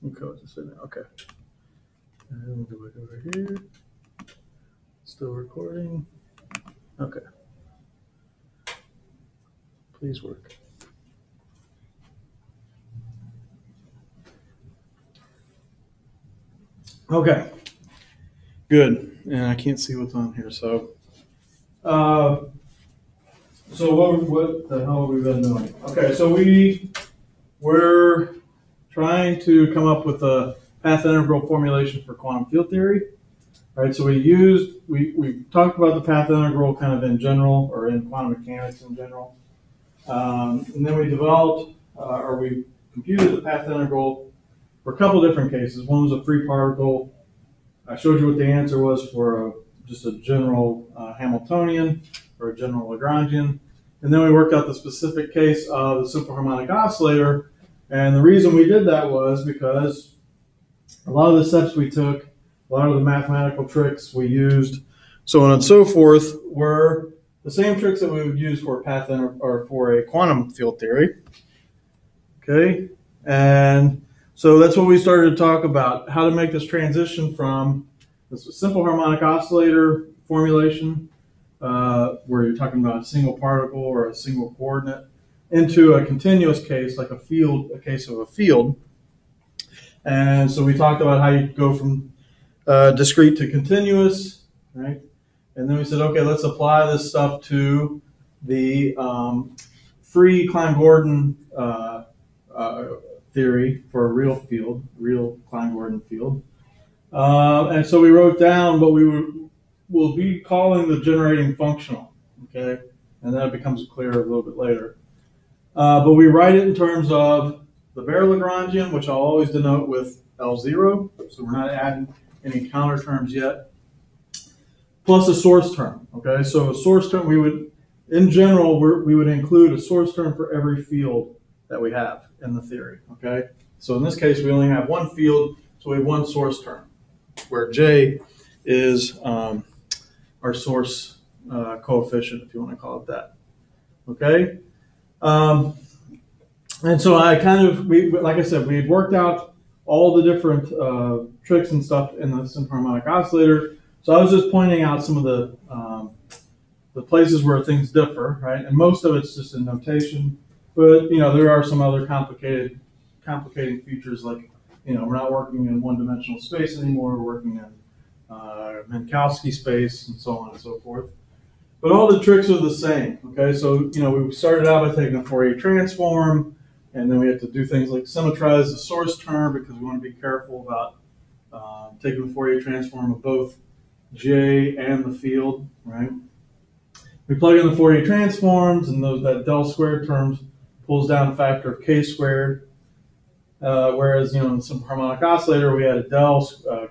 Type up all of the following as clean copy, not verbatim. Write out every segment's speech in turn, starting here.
Okay, what's this in there? Okay. And we'll go back over here. Still recording. Okay. Please work. Okay. Good. And I can't see what's on here, so. So what the hell have we been doing? Okay, so we're trying to come up with a path integral formulation for quantum field theory. All right, so we talked about the path integral kind of in general, or in quantum mechanics in general. And then we developed, or we computed the path integral for a couple different cases. One was a free particle. I showed you what the answer was for just a general Hamiltonian or a general Lagrangian. And then we worked out the specific case of the simple harmonic oscillator. And the reason we did that was because a lot of the steps we took, a lot of the mathematical tricks we used, so on and so forth, were the same tricks that we would use for or for a quantum field theory. Okay, and so that's what we started to talk about, how to make this transition from this simple harmonic oscillator formulation, where you're talking about a single particle or a single coordinate, into a continuous case, like a case of a field. And so we talked about how you go from discrete to continuous, right? And then we said, okay, let's apply this stuff to the free Klein-Gordon theory for a real field, real Klein-Gordon field. And so we wrote down what we'll be calling the generating functional, okay? And that becomes clear a little bit later. But we write it in terms of the bare Lagrangian, which I'll always denote with L0, so we're not adding any counter terms yet, plus a source term, okay? So a source term, in general, we would include a source term for every field that we have in the theory, okay? So in this case, we only have one field, so we have one source term, where J is our source coefficient, if you want to call it that, okay? And so like I said, we had worked out all the different tricks and stuff in the simple harmonic oscillator. So I was just pointing out some of the places where things differ, right? And most of it's just in notation, but there are some other complicating features, like we're not working in one-dimensional space anymore. We're working in Minkowski space and so on and so forth. But all the tricks are the same, okay? So, we started out by taking a Fourier transform, and then we had to do things like symmetrize the source term because we want to be careful about taking the Fourier transform of both J and the field, right? We plug in the Fourier transforms, and that del squared terms pulls down a factor of k squared, whereas, in the simple harmonic oscillator, we had a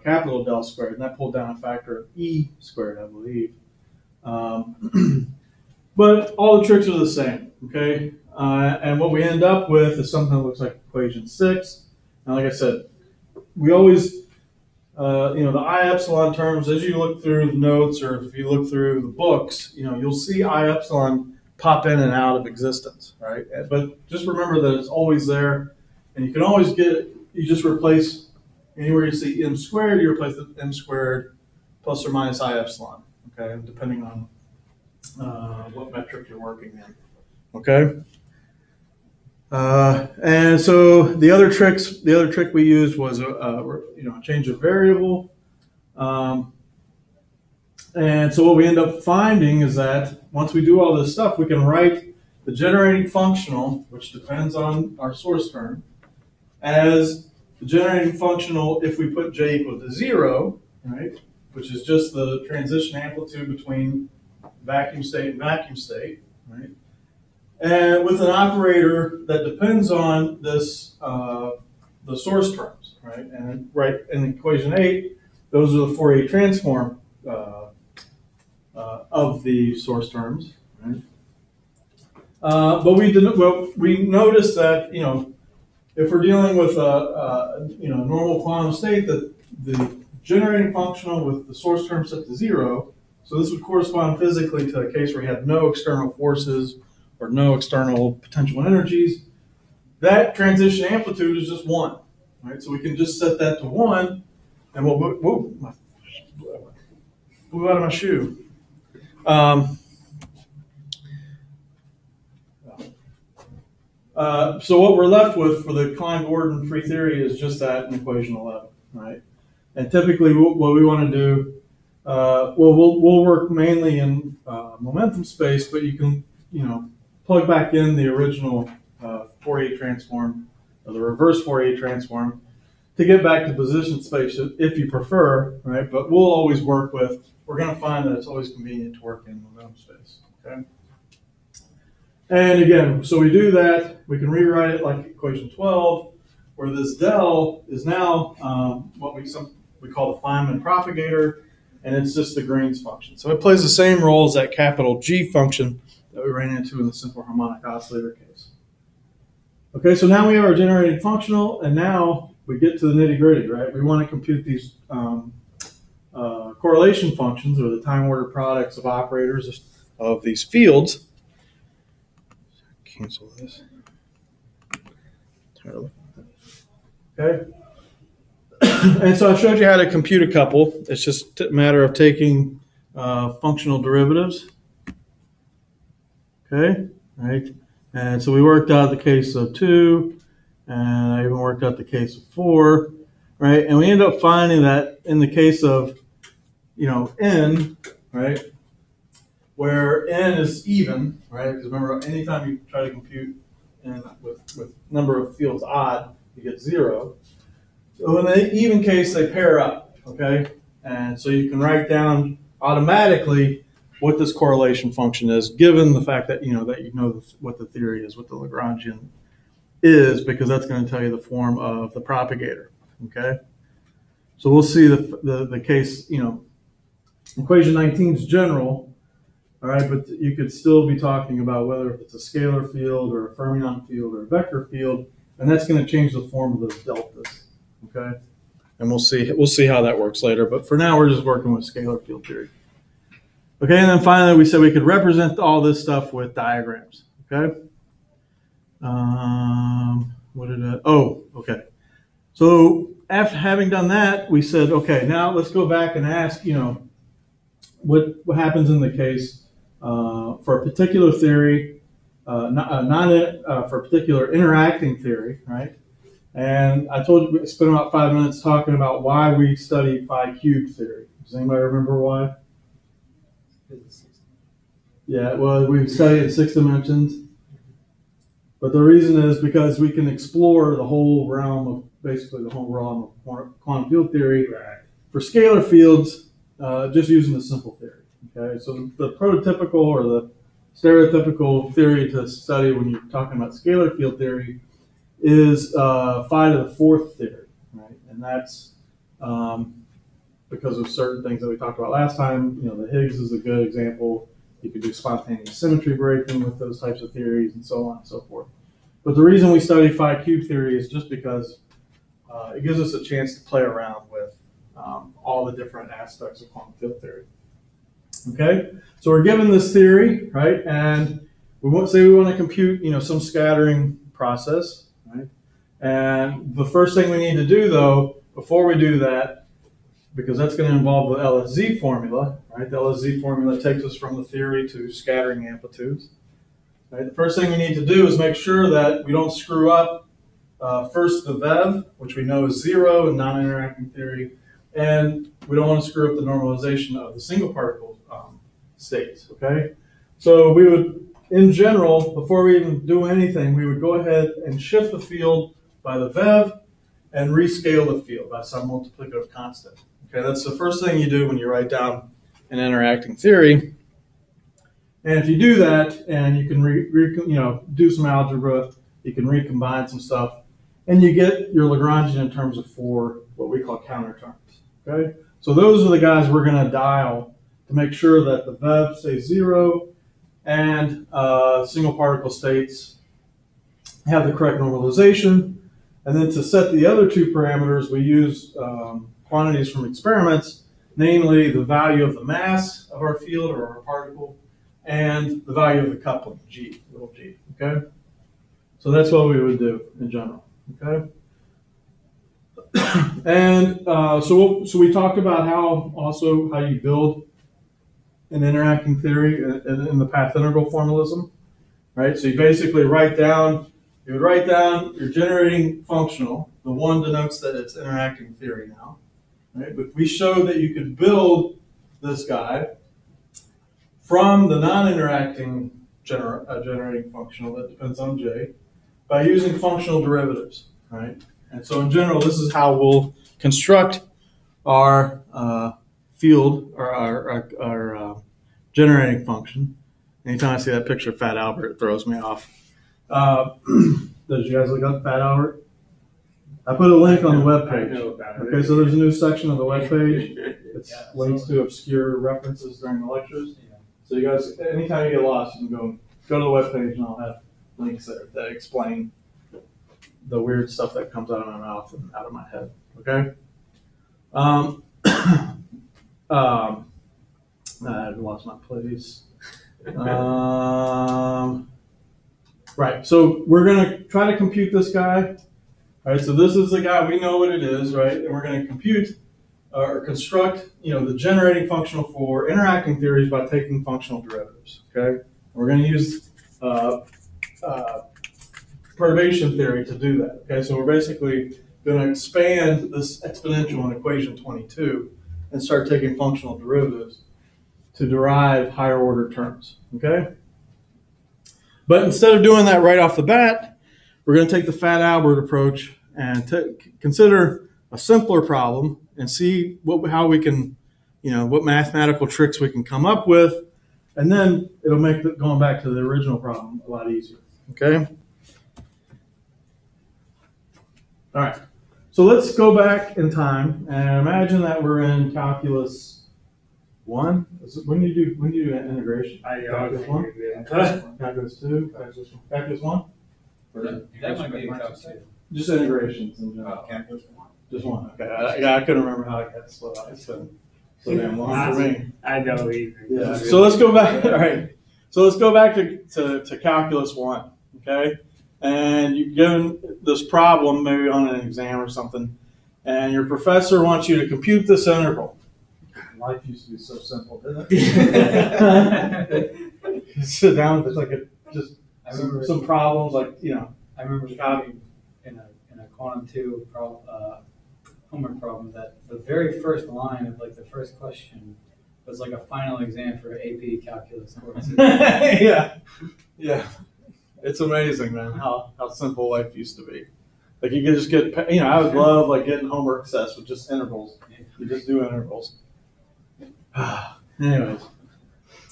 capital del squared, and that pulled down a factor of e squared, I believe. But all the tricks are the same, okay? And what we end up with is something that looks like equation 6. And like I said, we always, the I epsilon terms, as you look through the notes or if you look through the books, you'll see I epsilon pop in and out of existence, right? But just remember that it's always there, and you can always you just replace, anywhere you see m squared, you replace the m squared plus or minus I epsilon. Okay, depending on what metric you're working in. Okay, and so the other trick we used was a change of variable, and so what we end up finding is that once we do all this stuff, we can write the generating functional, which depends on our source term, as the generating functional if we put J equal to 0, right? Which is just the transition amplitude between vacuum state and vacuum state, right? And with an operator that depends on this, the source terms, right? And right in equation 8, those are the Fourier transform of the source terms, right? But we noticed that if we're dealing with a normal quantum state, that the generating functional with the source term set to 0, so this would correspond physically to a case where you have no external forces or no external potential energies. That transition amplitude is just 1, All right, so we can just set that to 1, and we'll whoa, blew out of my shoe. So what we're left with for the Klein-Gordon free theory is just that in equation 11, right? And typically what we want to do, we'll work mainly in momentum space, but you can, plug back in the original Fourier transform or the reverse Fourier transform to get back to position space if you prefer, right? But we'll always work with, we're going to find that it's always convenient to work in momentum space, okay? And again, so we do that, we can rewrite it like equation 12, where this del is now what we call the Feynman propagator, and it's just the Green's function. So it plays the same role as that capital G function that we ran into in the simple harmonic oscillator case. Okay, so now we have our generated functional, and now we get to the nitty gritty, right? We want to compute these correlation functions, or the time order products of operators of these fields. Cancel this. Okay. And so I showed you how to compute a couple. It's just a matter of taking functional derivatives. Okay, right? And so we worked out the case of 2, and I even worked out the case of 4, right? And we end up finding that in the case of, n, right, where n is even, right? Because remember, anytime you try to compute n with number of fields odd, you get 0. So in the even case, they pair up, okay? And so you can write down automatically what this correlation function is, given the fact that what the theory is, what the Lagrangian is, because that's going to tell you the form of the propagator, okay? So we'll see the case, equation 19 is general, all right, but you could still be talking about whether it's a scalar field or a fermion field or a vector field, and that's going to change the form of those deltas, okay? And we'll see how that works later, but for now we're just working with scalar field theory. Okay, and then finally we said we could represent all this stuff with diagrams, okay? Okay. So after having done that, we said, okay, now let's go back and ask, what happens in the case for a particular theory, for a particular interacting theory, right? And I told you we spent about 5 minutes talking about why we study phi cubed theory. Does anybody remember why? Yeah, well, we study in 6 dimensions. But the reason is because we can explore the whole realm of, basically the whole realm of quantum field theory for scalar fields just using the simple theory. Okay, so the prototypical or the stereotypical theory to study when you're talking about scalar field theory is phi to the 4th theory, right? And that's because of certain things that we talked about last time. The Higgs is a good example. You could do spontaneous symmetry breaking with those types of theories and so on and so forth. But the reason we study phi cube theory is just because it gives us a chance to play around with all the different aspects of quantum field theory. Okay, so we're given this theory, right? And we want to compute, some scattering process, right? And the first thing we need to do, though, before we do that, because that's going to involve the LSZ formula, right? The LSZ formula takes us from the theory to scattering amplitudes. Right? The first thing we need to do is make sure that we don't screw up first the VEV, which we know is 0 in non-interacting theory, and we don't want to screw up the normalization of the single particle states, okay? So we would, in general, before we even do anything, we would go ahead and shift the field by the VEV and rescale the field by some multiplicative constant. Okay, that's the first thing you do when you write down an interacting theory. And if you do that, and you can do some algebra, you can recombine some stuff, and you get your Lagrangian in terms of 4 what we call counter terms. Okay, so those are the guys we're going to dial to make sure that the VEV stays 0 and single particle states have the correct normalization. And then to set the other 2 parameters, we use quantities from experiments, namely the value of the mass of our field or our particle and the value of the coupling, G, little g, okay? So that's what we would do in general, okay? And so we talked about how you build an interacting theory in the path integral formalism, right? So you basically write down your generating functional. The one denotes that it's interacting theory now, right? But we showed that you could build this guy from the non-interacting generating functional that depends on J by using functional derivatives, right? And so in general, this is how we'll construct our field or our generating function. Anytime I see that picture of Fat Albert, it throws me off. Did you guys look up Fat Albert? I put a link on the webpage. Okay, so there's a new section of the webpage. It's links to obscure references during the lectures. So you guys, anytime you get lost, you can go to the webpage and I'll have links there that explain the weird stuff that comes out of my mouth and out of my head. Okay. I lost my place. Right. So we're going to try to compute this guy. All right. So this is the guy. We know what it is, right? And we're going to compute or construct, the generating functional for interacting theories by taking functional derivatives. Okay. And we're going to use perturbation theory to do that. Okay. So we're basically going to expand this exponential in equation 22 and start taking functional derivatives to derive higher order terms. Okay. But instead of doing that right off the bat, we're going to take the Fat Albert approach and consider a simpler problem and see how we can, what mathematical tricks we can come up with, and then it'll make going back to the original problem a lot easier. Okay. All right. So let's go back in time and imagine that we're in calculus 1. When do you do an integration? Calculus 1? Calculus 2? Calculus 1? That might be calculus 2. Just integrations in general. Calculus 1. Just one. Okay. I couldn't remember how it got split out. It's been so damn long for me. I know either. Yeah. So let's go back. All right. So let's go back to calculus 1. Okay. And you're given this problem, maybe on an exam or something, and your professor wants you to compute this integral. Life used to be so simple, didn't it? Sit down with some problems like I remember copying in a quantum 2 homework problem that the very first line of the first question was like a final exam for AP calculus course. Yeah. It's amazing, man, how simple life used to be. Like you could just get, I would love getting homework assessed with just intervals. You just do intervals. Anyways,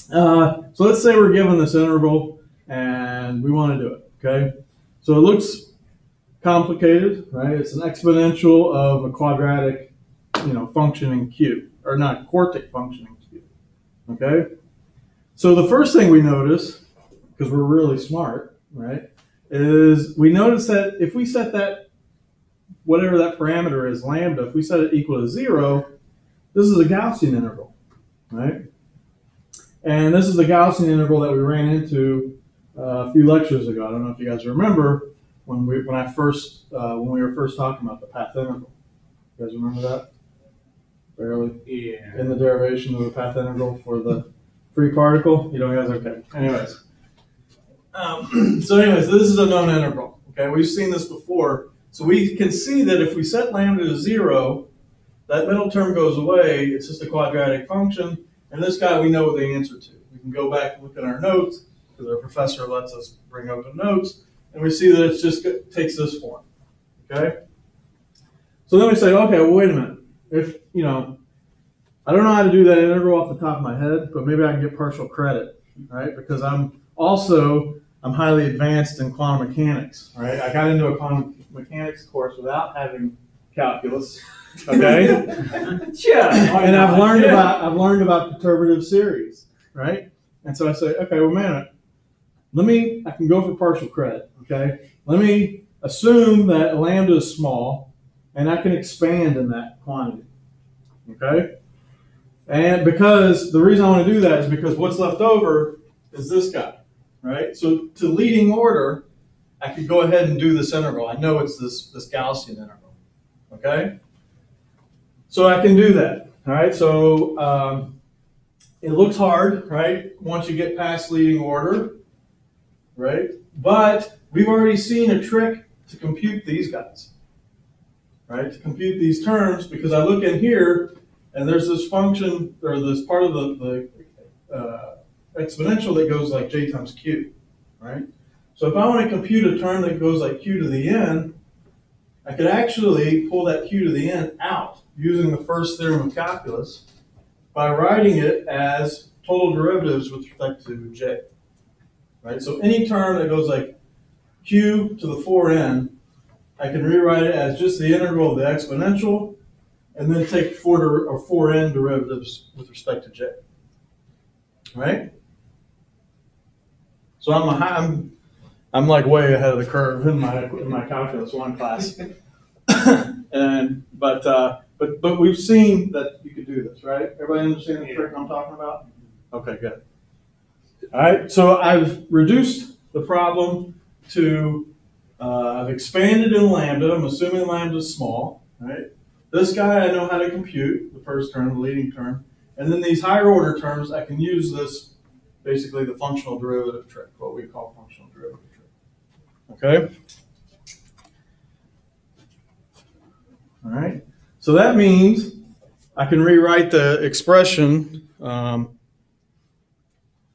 so let's say we're given this interval and we want to do it. Okay, so it looks complicated, right? It's an exponential of a quadratic, function in Q, or not quartic function in Q. Okay, so the first thing we notice, because we're really smart, right, is we notice that if we set that, whatever that parameter is, lambda, if we set it equal to 0, this is a Gaussian interval, right? And this is the Gaussian interval that we ran into a few lectures ago. I don't know if you guys remember when we were first talking about the path integral. You guys remember that? Barely? Yeah. In the derivation of the path integral for the free particle? You know, guys? Okay. Anyways. So anyways, this is a known integral. Okay, we've seen this before. So we can see that if we set lambda to 0, that middle term goes away. It's just a quadratic function. And this guy we know the answer to. We can go back and look at our notes, because our professor lets us bring open notes, and we see that it just takes this form. Okay? So then we say, okay, well, wait a minute. If, I don't know how to do that integral off the top of my head, but maybe I can get partial credit, right? Because I'm highly advanced in quantum mechanics, right? I got into a quantum mechanics course without having calculus, okay? And I've learned about perturbative series, right? And so I say, okay, well, man, I can go for partial credit, okay? Let me assume that lambda is small, and I can expand in that quantity, okay? And because the reason I want to do that is because what's left over is this guy, right? So to leading order, I could go ahead and do this integral. I know it's this Gaussian integral, Okay? So I can do that. All right, so it looks hard, right? Once you get past leading order, right? But we've already seen a trick to compute these guys, right? To compute these terms, because I look in here and there's this function or this part of the exponential that goes like j times q, right? So if I want to compute a term that goes like q to the n, I could actually pull that q to the n out using the first theorem of calculus by writing it as total derivatives with respect to j, right? So any term that goes like q to the 4n, I can rewrite it as just the integral of the exponential and then take 4n derivatives with respect to j, right? So I'm like way ahead of the curve in my calculus 1 class, but we've seen that you could do this, right? Everybody understand the trick I'm talking about? Okay, good. All right, so I've reduced the problem to I've expanded in lambda. I'm assuming lambda is small, right? This guy I know how to compute, the first term, the leading term, and then these higher order terms I can use this. Basically, the functional derivative trick, what we call functional derivative trick. Okay? All right. So that means I can rewrite the expression,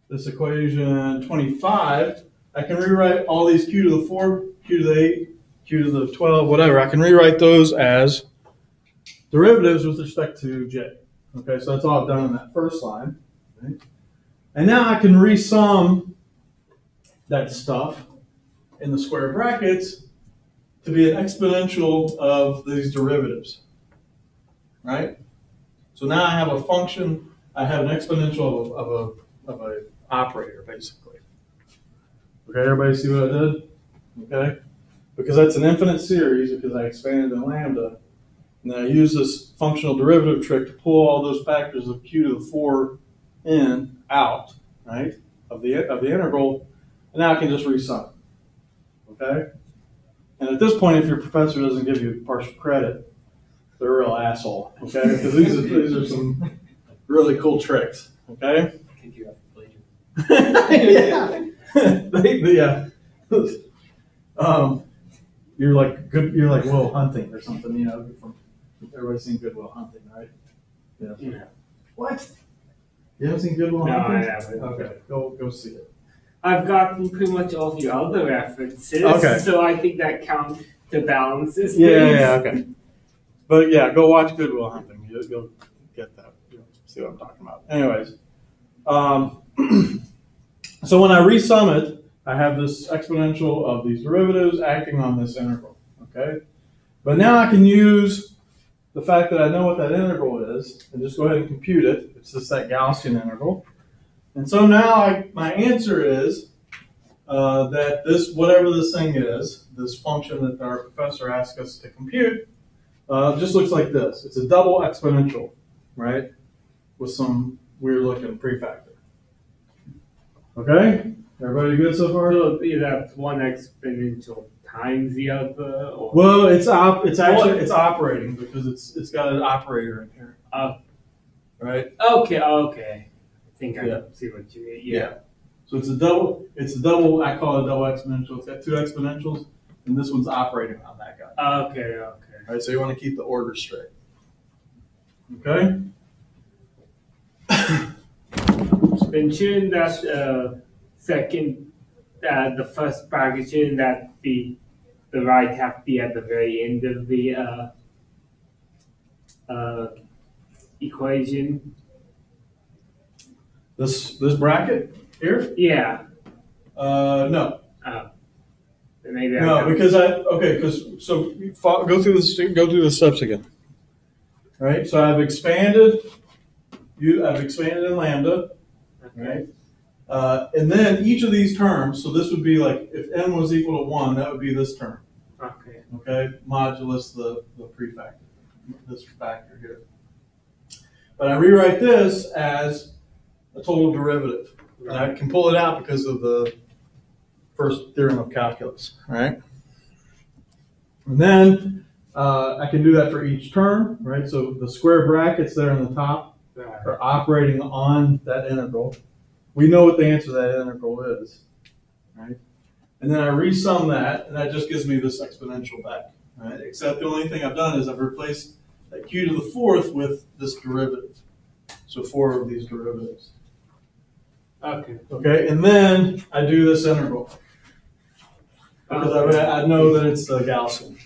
this equation 25. I can rewrite all these q to the 4, q to the 8, q to the 12, whatever. I can rewrite those as derivatives with respect to j. Okay, so that's all I've done in that first line. Right? And now I can resum that stuff in the square brackets to be an exponential of these derivatives, right? So now I have a function, I have an exponential of a operator, basically. Okay, everybody see what I did? Okay? Because that's an infinite series, because I expanded in lambda, and then I use this functional derivative trick to pull all those factors of q to the 4n out, right, of the integral, and now I can just resum it, okay? And at this point, if your professor doesn't give you partial credit, they're a real asshole, okay? Because these are some really cool tricks, okay? I think you have to Yeah. You're like Will Hunting or something, you know. Everybody's seen Good Will Hunting, right? Yeah. What? You haven't seen Good Will No, Hunting? I haven't. Okay, go see it. I've gotten pretty much all the other references, Okay. so I think that counts the balances. Yeah, okay. But yeah, go watch Good Will Hunting. You'll get that. You'll see what I'm talking about. Anyways, so when I resum it, I have this exponential of these derivatives acting on this integral, okay? But now I can use the fact that I know what that integral is and just go ahead and compute it. It's just that Gaussian integral. And so now my answer is that this, whatever this thing is, this function that our professor asked us to compute, just looks like this. It's a double exponential, right? With some weird looking prefactor. Okay? Everybody good so far? So that's one exponential times the other, or Well, it's operating because it's got an operator in here. Right? okay. I think I see what you mean. Yeah. So it's a double, I call it a double exponential. It's got two exponentials, and this one's operating on that guy. Okay. All right, so you want to keep the order straight. Okay? Then shouldn't that the first bracket, shouldn't that be the right have to be at the very end of the equation? This bracket here? Yeah. No. Then maybe No, because go through the steps again. Right? So I've expanded in lambda, right? And then each of these terms, so this would be like if n was equal to 1, that would be this term. Okay, modulus the prefactor, this factor here. But I rewrite this as a total derivative. And I can pull it out because of the first theorem of calculus, right? And then I can do that for each term, right? So the square brackets there on the top are operating on that integral. We know what the answer to that integral is, right? And then I resum that, and that just gives me this exponential back, right? Except the only thing I've done is I've replaced that q to the fourth with this derivative. So 4 of these derivatives. Okay. Okay, and then I do this integral. Because I know that it's the Gaussian.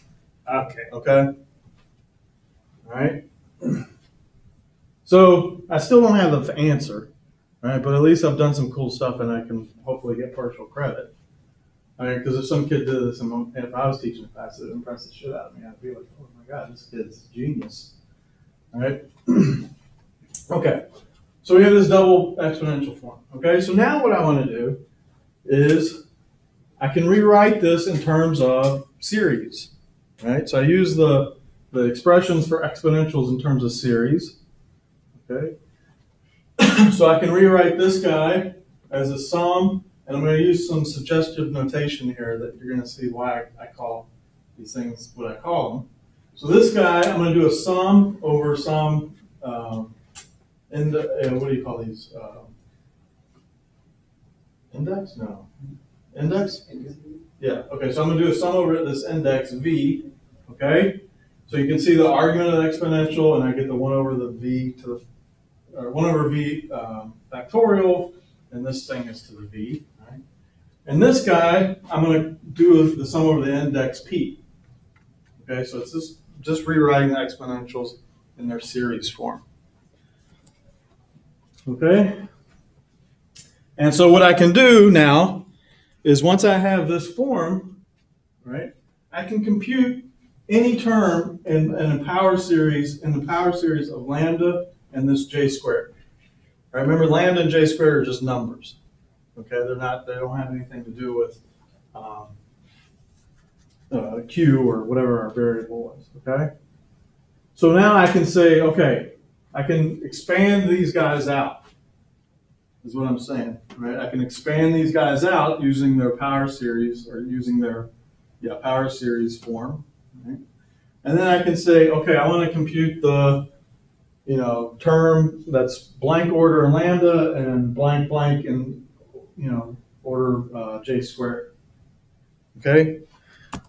Okay. Okay? All right? So I still don't have the answer, right? But at least I've done some cool stuff and I can hopefully get partial credit. I mean, because if some kid did this and if I was teaching a class, it would impress the shit out of me. I'd be like, oh my God, this kid's genius. All right? Okay. So we have this double exponential form. Okay, so now what I want to do is I can rewrite this in terms of series. Right? So I use the expressions for exponentials in terms of series. Okay. So I can rewrite this guy as a sum, and I'm going to use some suggestive notation here that you're going to see why I call these things what I call them. So this guy, I'm going to do a sum over some, what do you call these? Index? No. Index? Yeah. Okay, so I'm going to do a sum over this index v. Okay? So you can see the argument of the exponential, and I get the 1 over the v to the 1 over v factorial, and this thing is to the v. Right? And this guy, I'm going to do the sum over the index p. Okay, so it's just rewriting the exponentials in their series form. Okay? And so what I can do now is once I have this form, right, I can compute any term in the power series of lambda and this j squared. Right, remember, lambda and j squared are just numbers. Okay, they don't have anything to do with q or whatever our variable was. Okay, so now I can say, okay, I can expand these guys out. Is what I'm saying, right? I can expand these guys out using their power series or using their power series form, right? And then I can say, okay, I want to compute the term that's blank order in lambda and blank blank in order j squared. Okay,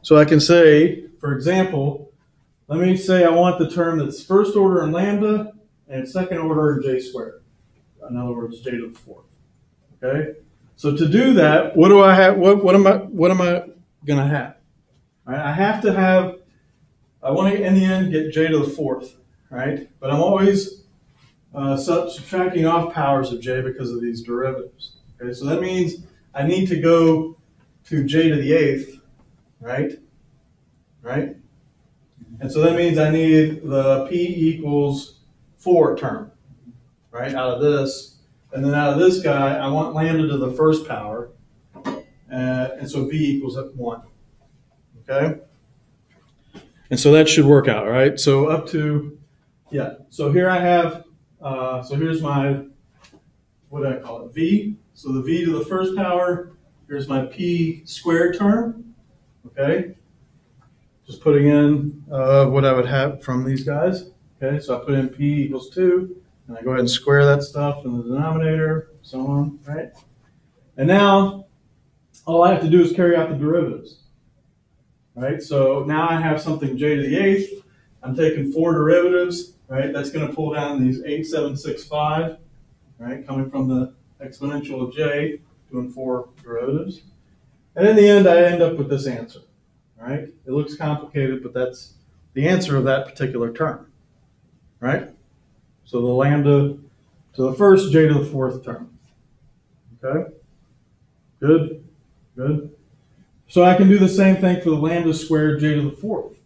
so I can say, for example, let me say I want the term that's first order in lambda and second order in j squared. In other words, j to the fourth. Okay, so to do that, what do I have? What am I going to have? All right, I have to have. I want to in the end get j to the fourth, right? But I'm always subtracting off powers of j because of these derivatives. Okay, so that means I need to go to j to the eighth, right? Right? And so that means I need the p equals 4 term, right, out of this. And then out of this guy, I want lambda to the first power. And so v equals 1. Okay? And so that should work out, right? So up to, so here I have, so here's my, what do I call it, v. So the v to the first power, here's my p squared term, okay? Just putting in what I would have from these guys, okay? So I put in p equals 2, and I go ahead and square that stuff in the denominator, so on, right? And now, all I have to do is carry out the derivatives. Right, so now I have something j to the eighth. I'm taking 4 derivatives, right? That's going to pull down these 8, 7, 6, 5, right? Coming from the exponential of j, doing 4 derivatives. And in the end, I end up with this answer, right? It looks complicated, but that's the answer of that particular term, right? So the lambda to the first, j to the fourth term. Okay? Good? Good? So I can do the same thing for the lambda squared j to the fourth.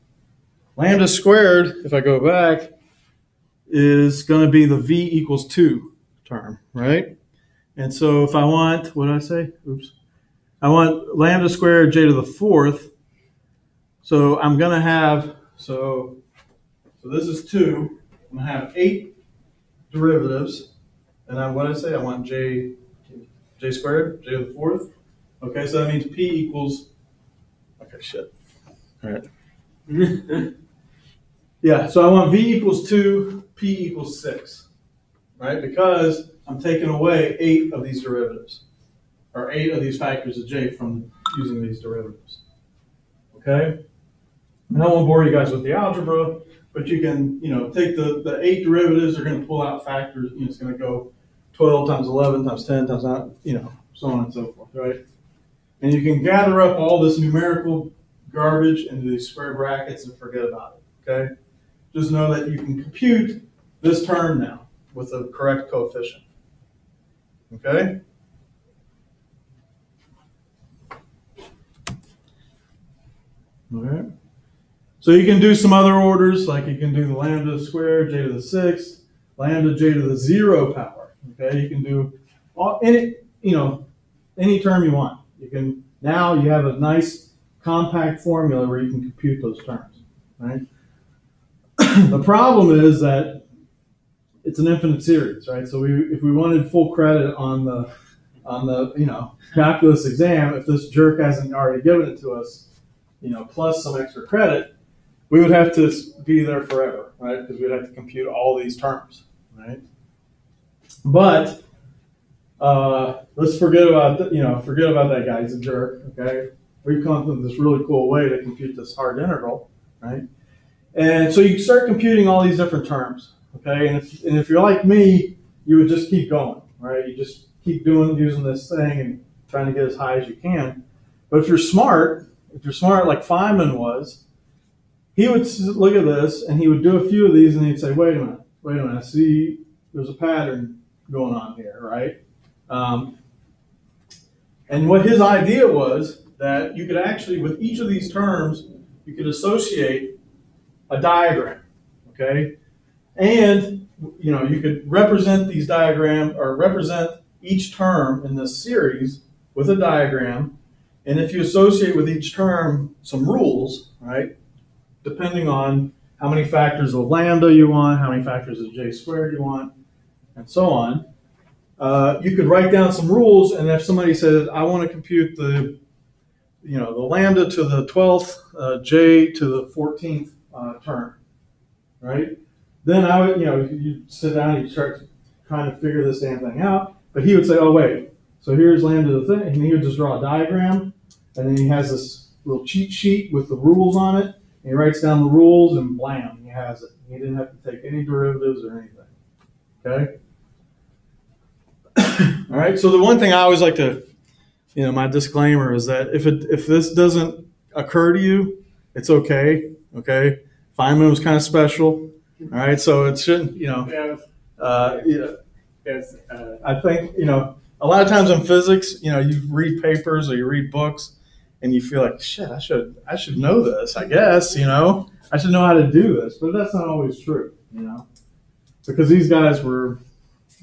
Lambda squared, if I go back, is going to be the v equals 2 term, right? And so if I want, what did I say? Oops. I want lambda squared j to the fourth. So I'm going to have, so this is 2. I'm going to have 8 derivatives. And what did I say? I want j squared, j to the fourth. Okay, so that means p equals, okay, shit. All right. Yeah, so I want v equals 2, p equals 6, right? Because I'm taking away 8 of these derivatives, or 8 of these factors of j from using these derivatives. Okay? And I won't bore you guys with the algebra, but you can, take the 8 derivatives, they're going to pull out factors, it's going to go 12 times 11 times 10 times, so on and so forth, right? And you can gather up all this numerical garbage into these square brackets and forget about it, okay? Just know that you can compute this term now with the correct coefficient, okay? All right. So you can do some other orders, like you can do the lambda squared, j to the 6th, lambda j to the 0 power, okay? You can do any term you want. Now you have a nice compact formula where you can compute those terms, right? The problem is that it's an infinite series, right? So if we wanted full credit on the calculus exam, if this jerk hasn't already given it to us, plus some extra credit, we would have to be there forever, right? Because we'd have to compute all these terms, right? But let's forget about that guy. He's a jerk, okay? We've come up with this really cool way to compute this hard integral, right? And so you start computing all these different terms, okay? And if you're like me, you would just keep going, right? You just keep using this thing and trying to get as high as you can. But if you're smart like Feynman was, he would look at this and he would do a few of these and he'd say, wait a minute, I see there's a pattern going on here, right? And what his idea was that you could actually, with each of these terms, you could associate a diagram, okay? And, you could represent these diagrams or represent each term in this series with a diagram. And if you associate with each term some rules, right, depending on how many factors of lambda you want, how many factors of j squared you want, and so on, you could write down some rules. And if somebody says, I want to compute the lambda to the 12th, j to the 14th term, right? Then I would, you sit down and you start trying to figure this damn thing out. But he would say, oh, wait, so here's lambda the thing. And he would just draw a diagram. And then he has this little cheat sheet with the rules on it. And he writes down the rules and blam, he has it. He didn't have to take any derivatives or anything, okay? All right, so the one thing I always like to, my disclaimer is that if this doesn't occur to you, it's okay, okay? Feynman was kind of special, all right? So it shouldn't, I think, a lot of times in physics, you read papers or you read books and you feel like, shit, I should know this, I guess, I should know how to do this, but that's not always true, because these guys were,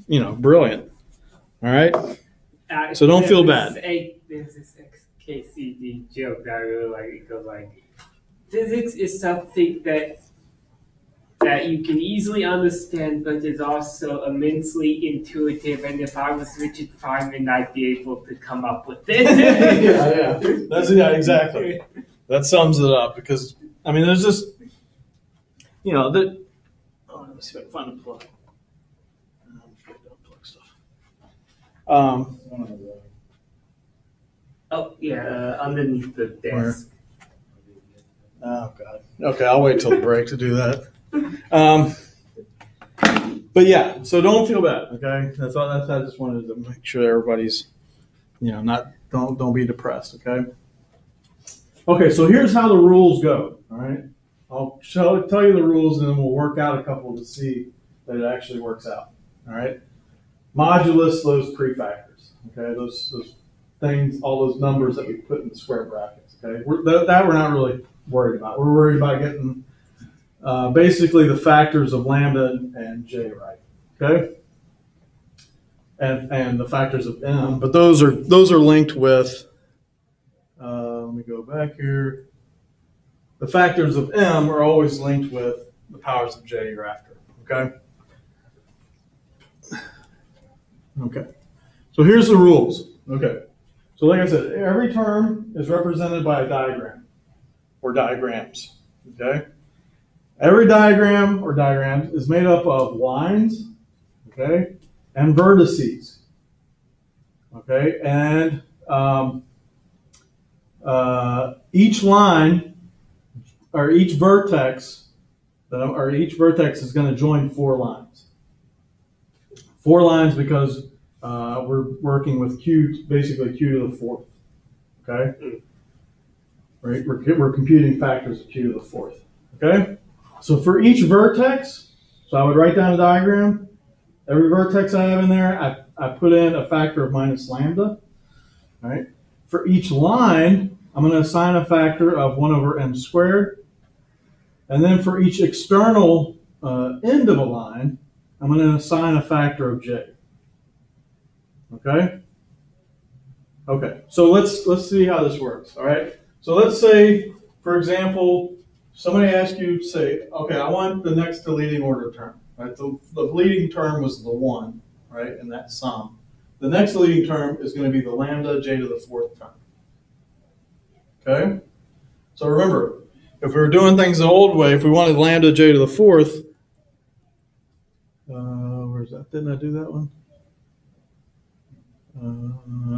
brilliant, all right? So don't feel bad. There's this KCD joke that I really like. It goes like, physics is something that you can easily understand, but is also immensely intuitive. And if I was Richard Feynman, I'd be able to come up with it. Yeah, exactly. That sums it up because, there's just, let me see if I can find a plug. I'm afraid to unplug stuff. Underneath the desk. Oh, God. Okay, I'll wait till the break to do that. But yeah, so don't feel bad, okay? That's all. I just wanted to make sure everybody's, don't be depressed, okay? Okay, so here's how the rules go, all right? I'll tell you the rules, and then we'll work out a couple to see that it actually works out, all right? Modulus those prefactors, okay? Those things, all those numbers that we put in the square brackets, okay? We're not really worried about. We're worried about getting basically the factors of lambda and j right, okay? And the factors of m, but those are linked with. Let me go back here. The factors of m are always linked with the powers of j you're after, okay? Okay. So here's the rules. Okay. So like I said, every term is represented by a diagram or diagrams, okay? Every diagram or diagrams is made up of lines, okay, and vertices, okay, and each line or each vertex is going to join 4 lines. 4 lines because we're working with basically q to the 4th, okay? Right? We're computing factors of q to the 4th, okay? So for each vertex, so I would write down a diagram. Every vertex I have in there, I put in a factor of minus lambda, right? For each line, I'm going to assign a factor of 1 over m squared. And then for each external end of a line, I'm going to assign a factor of j. Okay? Okay, so let's see how this works, all right? So let's say, for example, somebody asks you, say, okay, I want the next to leading order term, right? The leading term was the 1, right, in that sum. The next leading term is going to be the lambda j to the 4th term. Okay? So remember, if we were doing things the old way, if we wanted lambda j to the 4th, where's that? Didn't I do that one?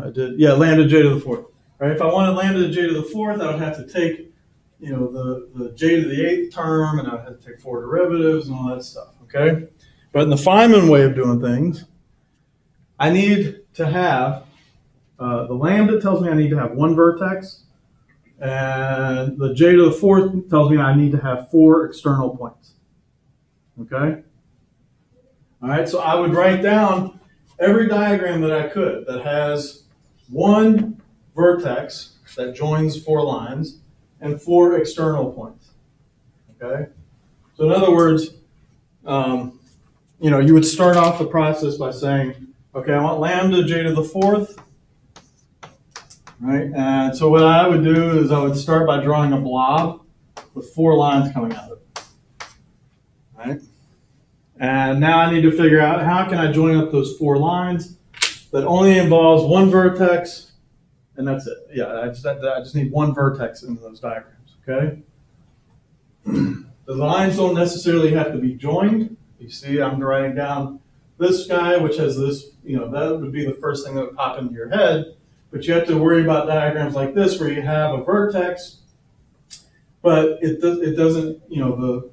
I did. Yeah, lambda j to the 4th. Right? If I wanted lambda j to the 4th, I would have to take, the j to the 8th term, and I would have to take 4 derivatives and all that stuff. Okay? But in the Feynman way of doing things, I need to have the lambda tells me I need to have 1 vertex. And the j to the 4th tells me I need to have 4 external points. Okay? All right, so I would write down every diagram that I could that has 1 vertex that joins 4 lines and 4 external points. Okay? So in other words, you would start off the process by saying, okay, I want lambda j to the 4th. Right, and so what I would do is I would start by drawing a blob with 4 lines coming out of it. Right, and now I need to figure out how can I join up those 4 lines that only involves 1 vertex, and that's it. Yeah, I just need 1 vertex in those diagrams. Okay, the lines don't necessarily have to be joined. You see, I'm writing down this guy, which has this. That would be the first thing that would pop into your head. But you have to worry about diagrams like this where you have a vertex, but it doesn't, the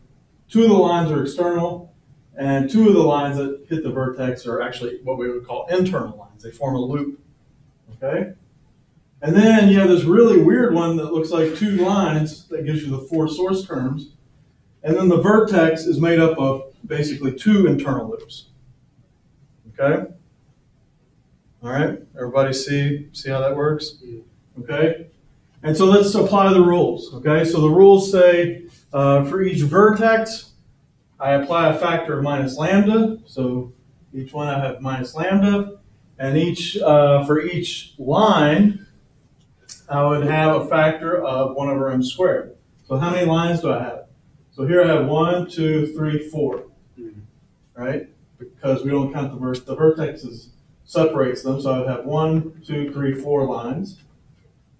2 of the lines are external, and 2 of the lines that hit the vertex are actually what we would call internal lines. They form a loop, okay? And then you have this really weird one that looks like 2 lines that gives you the 4 source terms, and then the vertex is made up of basically 2 internal loops, okay? All right, everybody see how that works? Okay, and so let's apply the rules. Okay, so the rules say for each vertex, I apply a factor of minus lambda. So each one I have minus lambda, and for each line, I would have a factor of 1 over m squared. So how many lines do I have? So here I have 1, 2, 3, 4. Right, because we don't count the vertexes. Separates them, so I would have 1, 2, 3, 4 lines.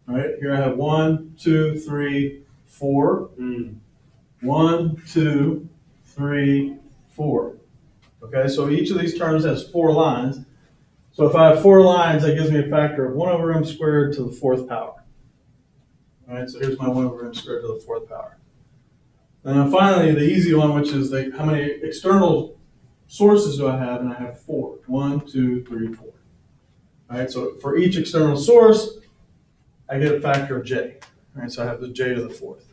All right, here I have 1, 2, 3, 4. 1, 2, 3, 4. Okay, so each of these terms has 4 lines. So if I have 4 lines, that gives me a factor of 1 over m squared to the 4th power. All right, so here's my 1 over m squared to the 4th power. And then finally, the easy one, which is how many external sources do I have? And I have 4. 1, 2, 3, 4. All right, so for each external source, I get a factor of j. All right, so I have the j to the 4th.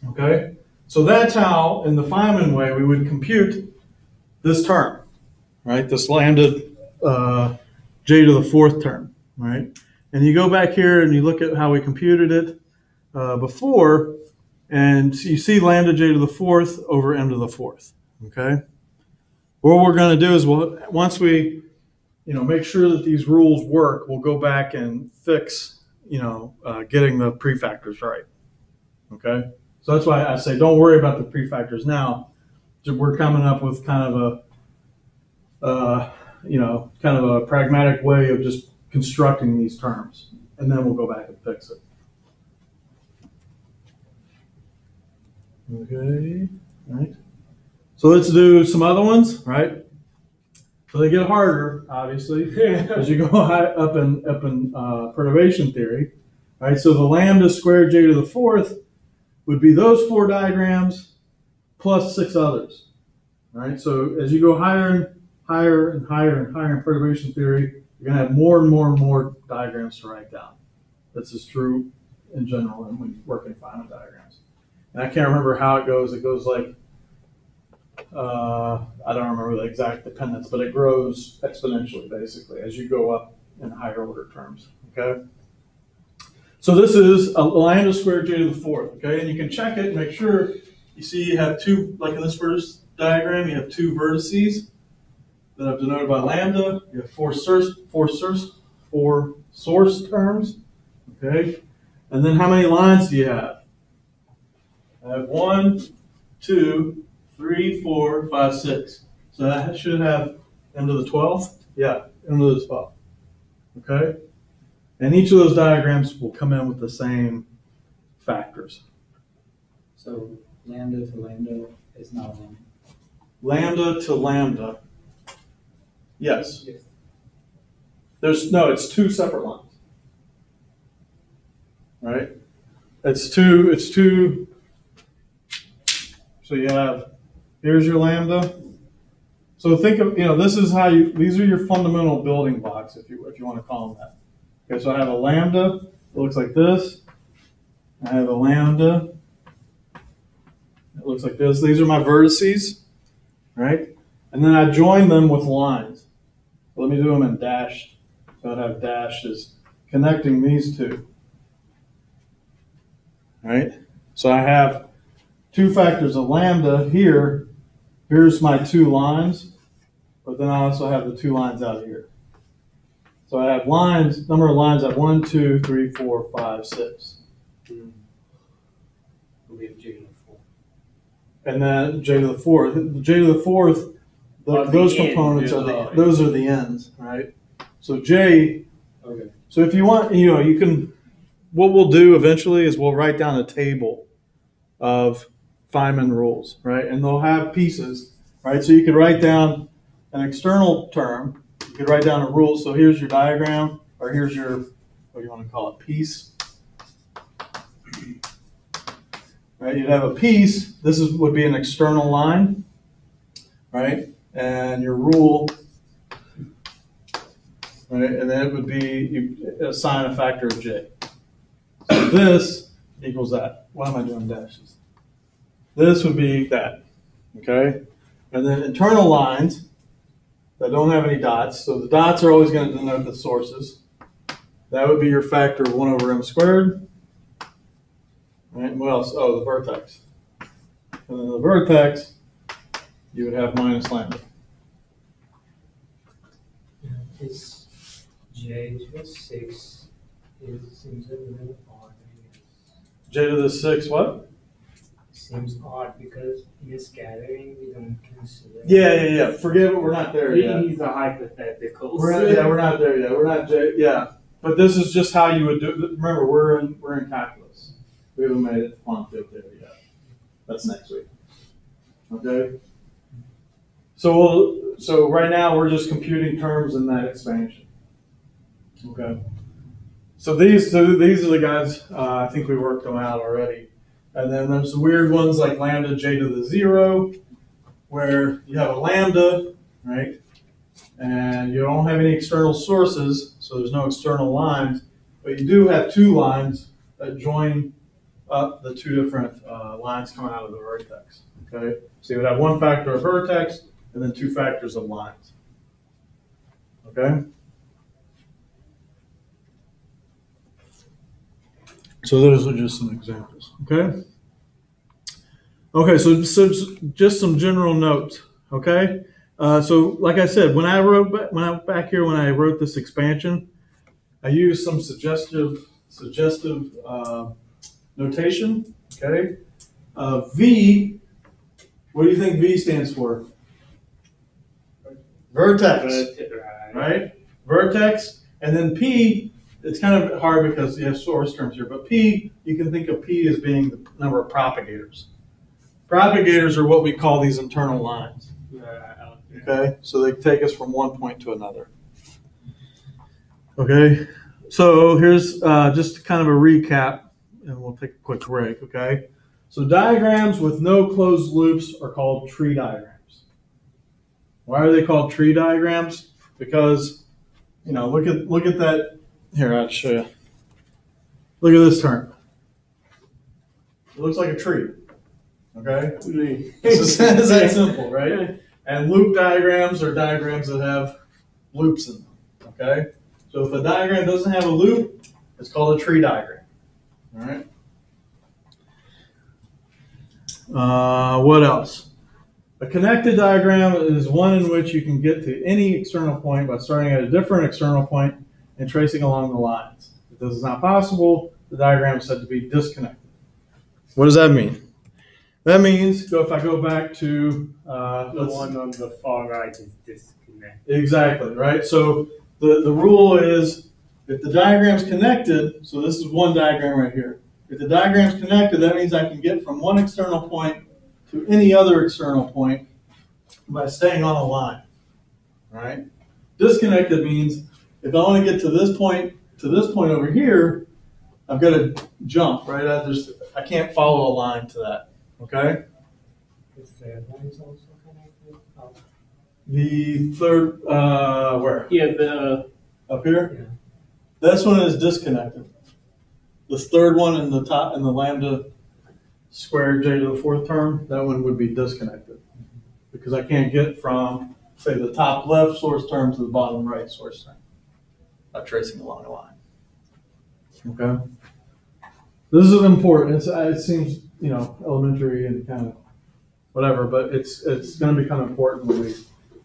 Okay, so that's how, in the Feynman way, we would compute this term, right? This lambda j to the 4th term, right? And you go back here and you look at how we computed it before, and you see lambda j to the 4th over m to the 4th. Okay. What we're going to do is once we, make sure that these rules work, we'll go back and fix, getting the prefactors right. Okay, so that's why I say don't worry about the prefactors now. We're coming up with kind of a pragmatic way of just constructing these terms, and then we'll go back and fix it. Okay, right. So let's do some other ones, right? So they get harder, obviously, as you go high up in perturbation theory, right? So the lambda squared j to the fourth would be those 4 diagrams plus 6 others, right? So as you go higher and higher and higher and higher in perturbation theory, you're going to have more and more and more diagrams to write down. This is true in general and when working Feynman diagrams. And I can't remember how it goes. It goes like, I don't remember the exact dependence, but it grows exponentially, basically, as you go up in higher order terms, okay? So this is a lambda squared j to the fourth, okay? And you can check it and make sure you see you have 2, like in this first diagram, you have 2 vertices that I've denoted by lambda. You have 4 source terms, okay? And then how many lines do you have? I have 1, 2, 3, 4, 5, 6. So that should have m to the 12th? Yeah, m to the 12th. Okay? And each of those diagrams will come in with the same factors. So lambda to lambda is not a line. Lambda to lambda. Yes. Yes. It's 2 separate lines. Right? It's two. So you have, here's your lambda. So think of, this is how these are your fundamental building blocks, if you want to call them that. Okay, so I have a lambda that looks like this. I have a lambda that looks like this. These are my vertices, right? And then I join them with lines. Let me do them in dashed. So I'd have dashes connecting these two. Right? So I have 2 factors of lambda here. Here's my 2 lines, but then I also have the 2 lines out here. So I have lines, number of lines, I have 1, 2, 3, 4, 5, 6. We have j to the 4. And then j to the fourth. The j to the fourth, those components those are the ends, right? So j. Okay. So if you want, you can. What we'll do eventually is we'll write down a table of Feynman rules, right? And they'll have pieces, right? So you could write down an external term. You could write down a rule. So here's your diagram, or here's your, what do you want to call it, piece. Right? You'd have a piece. This would be an external line, right? And your rule, right? And then it would be, you assign a factor of j. So this equals that. Why am I doing dashes? This would be that, okay? And then internal lines that don't have any dots. So the dots are always going to denote the sources. That would be your factor of 1 over m squared. Right? And what else? Oh, the vertex. And then the vertex, you would have minus lambda. Is j to the 6 seems a little odd, I guess. J to the 6, what? Seems odd because in scattering we don't consider. Yeah. Forget it. We're not there yet. These are hypotheticals. We're not there yet. We're not J. Yeah, but this is just how you would do. Remember, we're in calculus. We haven't made it to quantum field theory yet. That's next week. Okay. So right now we're just computing terms in that expansion. Okay. So these are the guys. I think we worked them out already. And then there's the weird ones like lambda j to the 0, where you have a lambda, right? And you don't have any external sources, so there's no external lines, but you do have 2 lines that join up the 2 different lines coming out of the vertex. Okay, so you would have 1 factor of vertex and then 2 factors of lines. Okay. So those are just some examples. Okay. Okay. So just some general notes. Okay. So like I said, when I wrote this expansion, I used some suggestive notation. Okay. V. What do you think V stands for? Vertex. Right. Vertex, and then P. It's kind of hard because you have source terms here, but P, you can think of P as being the number of propagators. Propagators are what we call these internal lines. Okay. Okay, so they take us from one point to another. Okay, so here's just kind of a recap, and we'll take a quick break. Okay, so diagrams with no closed loops are called tree diagrams. Why are they called tree diagrams? Because, you know, look at that. Here, I'll show you. Look at this term. It looks like a tree. Okay, it's that simple, right? And loop diagrams are diagrams that have loops in them. Okay, so if a diagram doesn't have a loop, it's called a tree diagram. All right. What else? A connected diagram is one in which you can get to any external point by starting at a different external point and tracing along the lines. If this is not possible, the diagram is said to be disconnected. What does that mean? That means, if I go back to The one on the far right is disconnected. Exactly, right? So the rule is if the diagram's connected, so this is one diagram right here. If the diagram's connected, that means I can get from one external point to any other external point by staying on a line, right? Disconnected means if I want to get to this point over here, I've got to jump, right? I can't follow a line to that, okay? Is the lines also connected? Oh, The third, where? Yeah, the Up here? yeah. This one is disconnected. This third one in the top, in the lambda squared j to the fourth term, that one would be disconnected. Because I can't get from, say, the top left source term to the bottom right source term by tracing along a line. Okay? This is important. It seems, you know, elementary and kind of whatever, but it's going to become important when we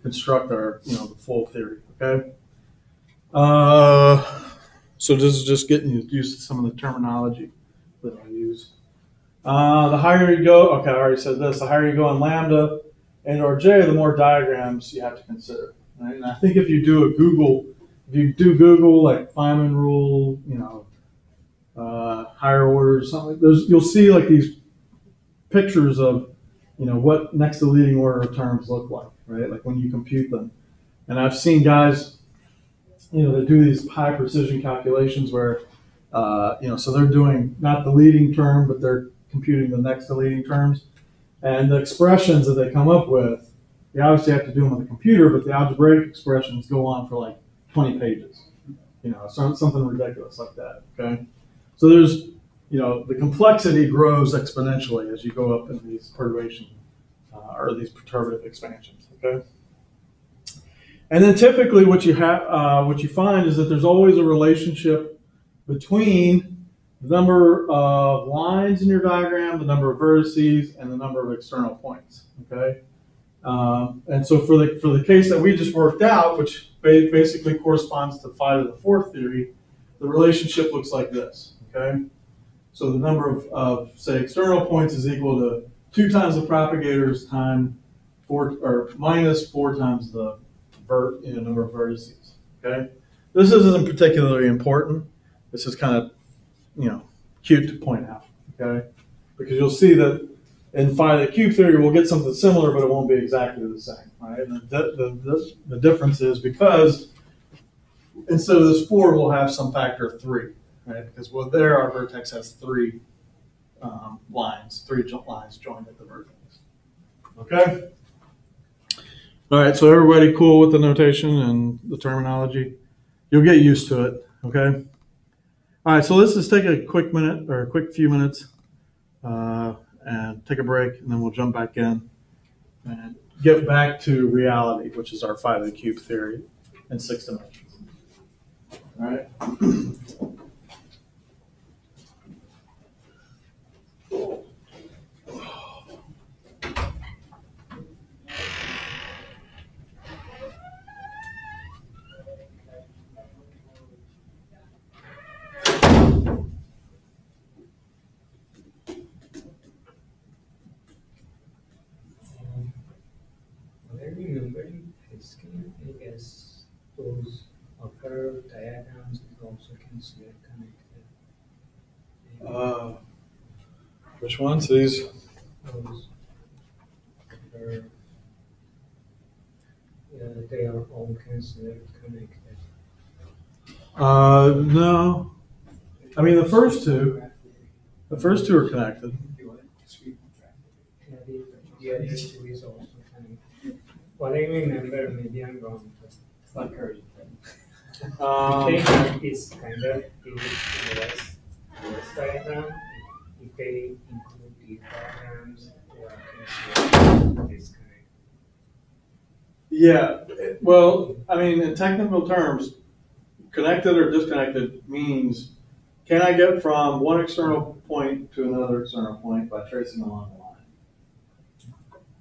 construct our, you know, the full theory. Okay? So this is just getting used to some of the terminology that I use. The higher you go, okay, I already said this, the higher you go on lambda and or j, the more diagrams you have to consider. Right? And I think if you do Google like Feynman rule, you know, higher orders, something, you'll see like these pictures of, you know, what next to leading order of terms look like, right? Like when you compute them. And I've seen guys, you know, that do these high precision calculations where, you know, so they're doing not the leading term, but they're computing the next to leading terms. And the expressions that they come up with, you obviously have to do them on the computer, but the algebraic expressions go on for like 20 pages. You know, something ridiculous like that, okay? So there's, you know, the complexity grows exponentially as you go up in these perturbation or these perturbative expansions, okay? And then typically what you find is that there's always a relationship between the number of lines in your diagram, the number of vertices, and the number of external points, okay? And so for the case that we just worked out, which basically corresponds to phi to the fourth theory, the relationship looks like this, okay? So the number of say, external points is equal to 2 times the propagators times 4, or minus 4 times the number of vertices, okay? This isn't particularly important. This is kind of, you know, cute to point out, okay? Because you'll see that in phi to the cube theory, we'll get something similar, but it won't be exactly the same, right? And the difference is because instead of this 4, we'll have some factor of 3, right? Because there our vertex has 3 lines, 3 lines joined at the vertex. Okay? All right, so everybody cool with the notation and the terminology? You'll get used to it, okay? All right, so let's just take a quick minute or a quick few minutes and take a break, and then we'll jump back in and get back to reality, which is our phi to the cube theory in 6 dimensions. All right? What I remember in Piskin, I guess those upper diagrams is also considered connected. Which ones? These? Those that they are all considered connected. No. I mean, the first two are connected. Yeah, these two is also connected. What I remember, maybe I'm wrong, but It's not encouraging. they have this kind of less diagram. If they include these diagrams, they are considered disconnected. Yeah, well, I mean, in technical terms, connected or disconnected means, can I get from one external point to another external point by tracing along the line?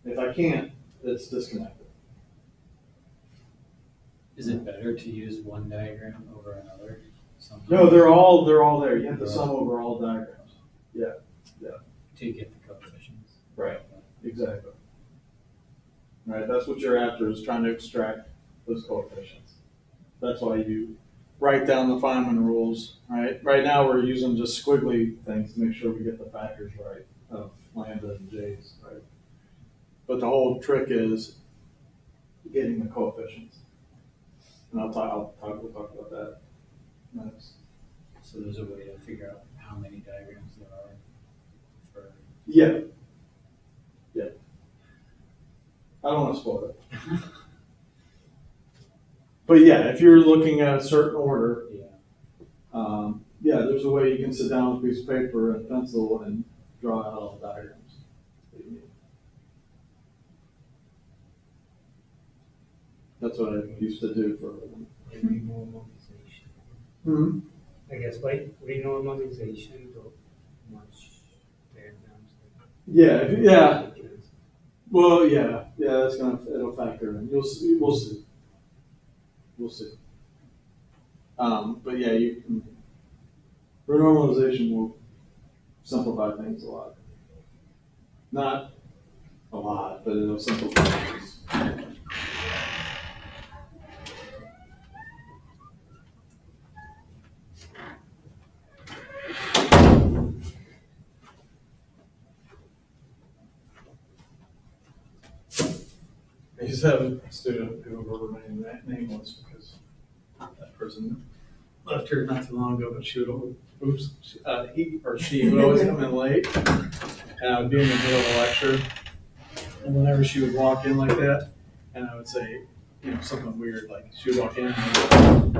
If I can't, it's disconnected. Is it better to use one diagram over another? No, they're all there. You have to sum over all diagrams. To get the coefficients. Right. Exactly. Right, that's what you're after, is trying to extract those coefficients. That's why you write down the Feynman rules, right? Right now we're using just squiggly things to make sure we get the factors right of lambda and j's, right? But the whole trick is getting the coefficients. And we'll talk about that next. So there's a way to figure out how many diagrams there are for. Yeah. I don't want to spoil it. But yeah, if you're looking at a certain order, there's a way you can sit down with a piece of paper and pencil and draw out all the diagrams that you need. That's what I used to do for a living. Renormalization. Mm-hmm. I guess like renormalization to much diagrams. Yeah. Well, yeah, it'll factor in. We'll see. But yeah, renormalization will simplify things a lot. Not a lot, but it'll simplify things. I used to have a student who will remain nameless because that person left here not too long ago, but she would, he or she would always come in late, and I would be in the middle of a lecture, and whenever she would walk in like that, and I would say, something weird, like she would walk in,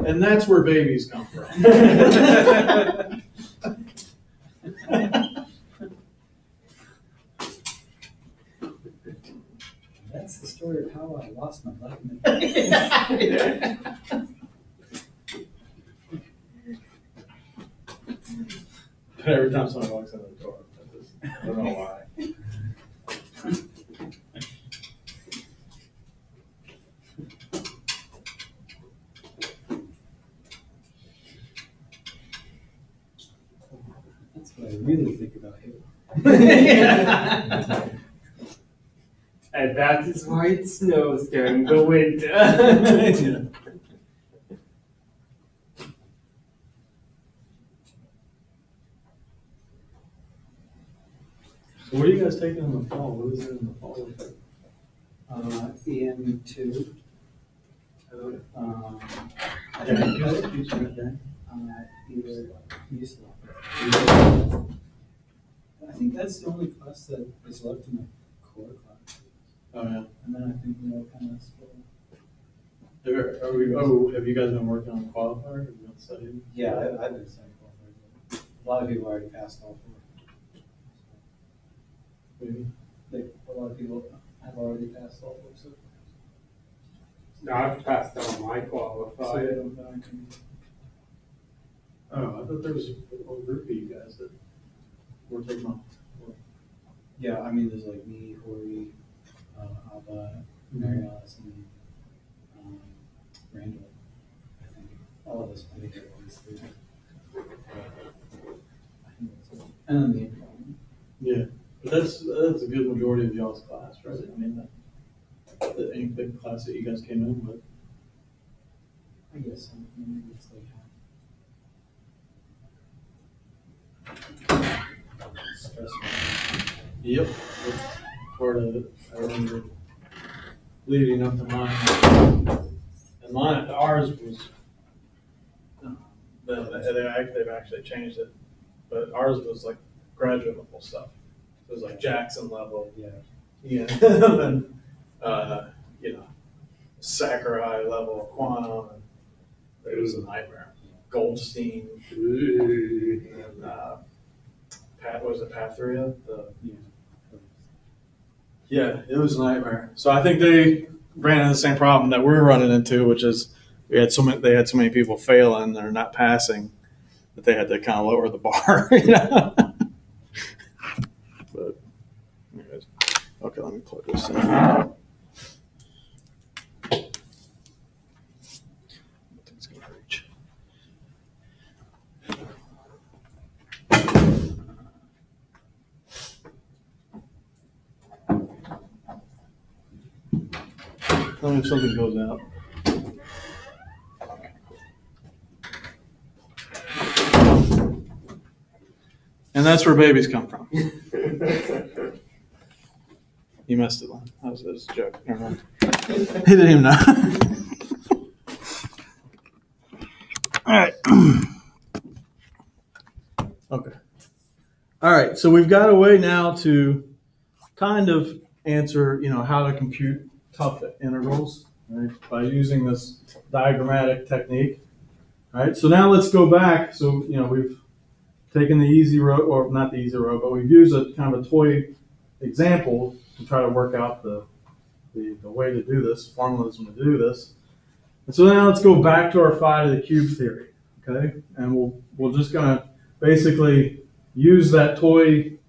and that's where babies come from. That's the story of how I lost my life. But every time someone walks in the door, I don't know why. That's what I really think about you. And that is why it snows during the winter. So what are you guys taking in the fall? What is it in the fall? EM2. I think that's the only class that is left in the core class. Oh yeah. And then I think kind of split. Have you guys been working on the qualifier? Have you been studying? Yeah, I've been studying qualifiers. A lot of people already passed all four. Maybe. A lot of people have already passed all four. So. No, I've passed all my qualifiers. Oh, I thought there was a whole group of you guys that were taking off. Yeah, I mean, there's like me, Hori, Alba, Mary Alice, and Randall. I think all of us played there obviously. And then the Yeah, but that's a good majority of y'all's class, right? I mean, that ain't big class that you guys came in with. I guess maybe it's like stressful. Yep, that's part of it. I remember leading up to mine. And ours was, they've actually changed it, but ours was like graduate level stuff. It was like Jackson level, and Sakurai level quantum. It was a nightmare. Goldstein, and Patria? Yeah, it was a nightmare. So I think they ran into the same problem that we're running into, which is they had so many people failing or not passing that they had to kind of lower the bar. But anyways, okay, let me plug this in. It's gonna reach. Tell me if something goes out. And that's where babies come from. You missed it, Lon. That was a joke. Never mind. He didn't even know. All right. Okay. All right. So we've got a way now to kind of answer, how to compute tough integrals, right, by using this diagrammatic technique. All right. So now let's go back. So, we've taken the easy road, or not the easy road, but we've used a kind of a toy example to try to work out the way to do this, formalism to do this. And so now let's go back to our phi to the cube theory, okay? And we're just going to basically use that toy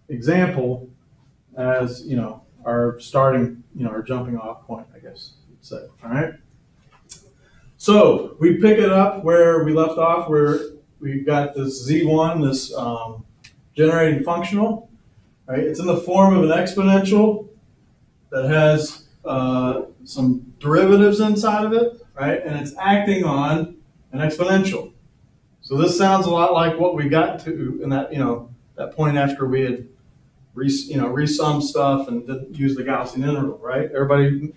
example as, our starting, our jumping off point, I guess you'd say, all right? So we pick it up where we left off, where we've got this Z1, this generating functional, right? It's in the form of an exponential that has some derivatives inside of it, right? And it's acting on an exponential. So this sounds a lot like what we got to in that, that point after we had resummed stuff and didn't use the Gaussian integral, right? Everybody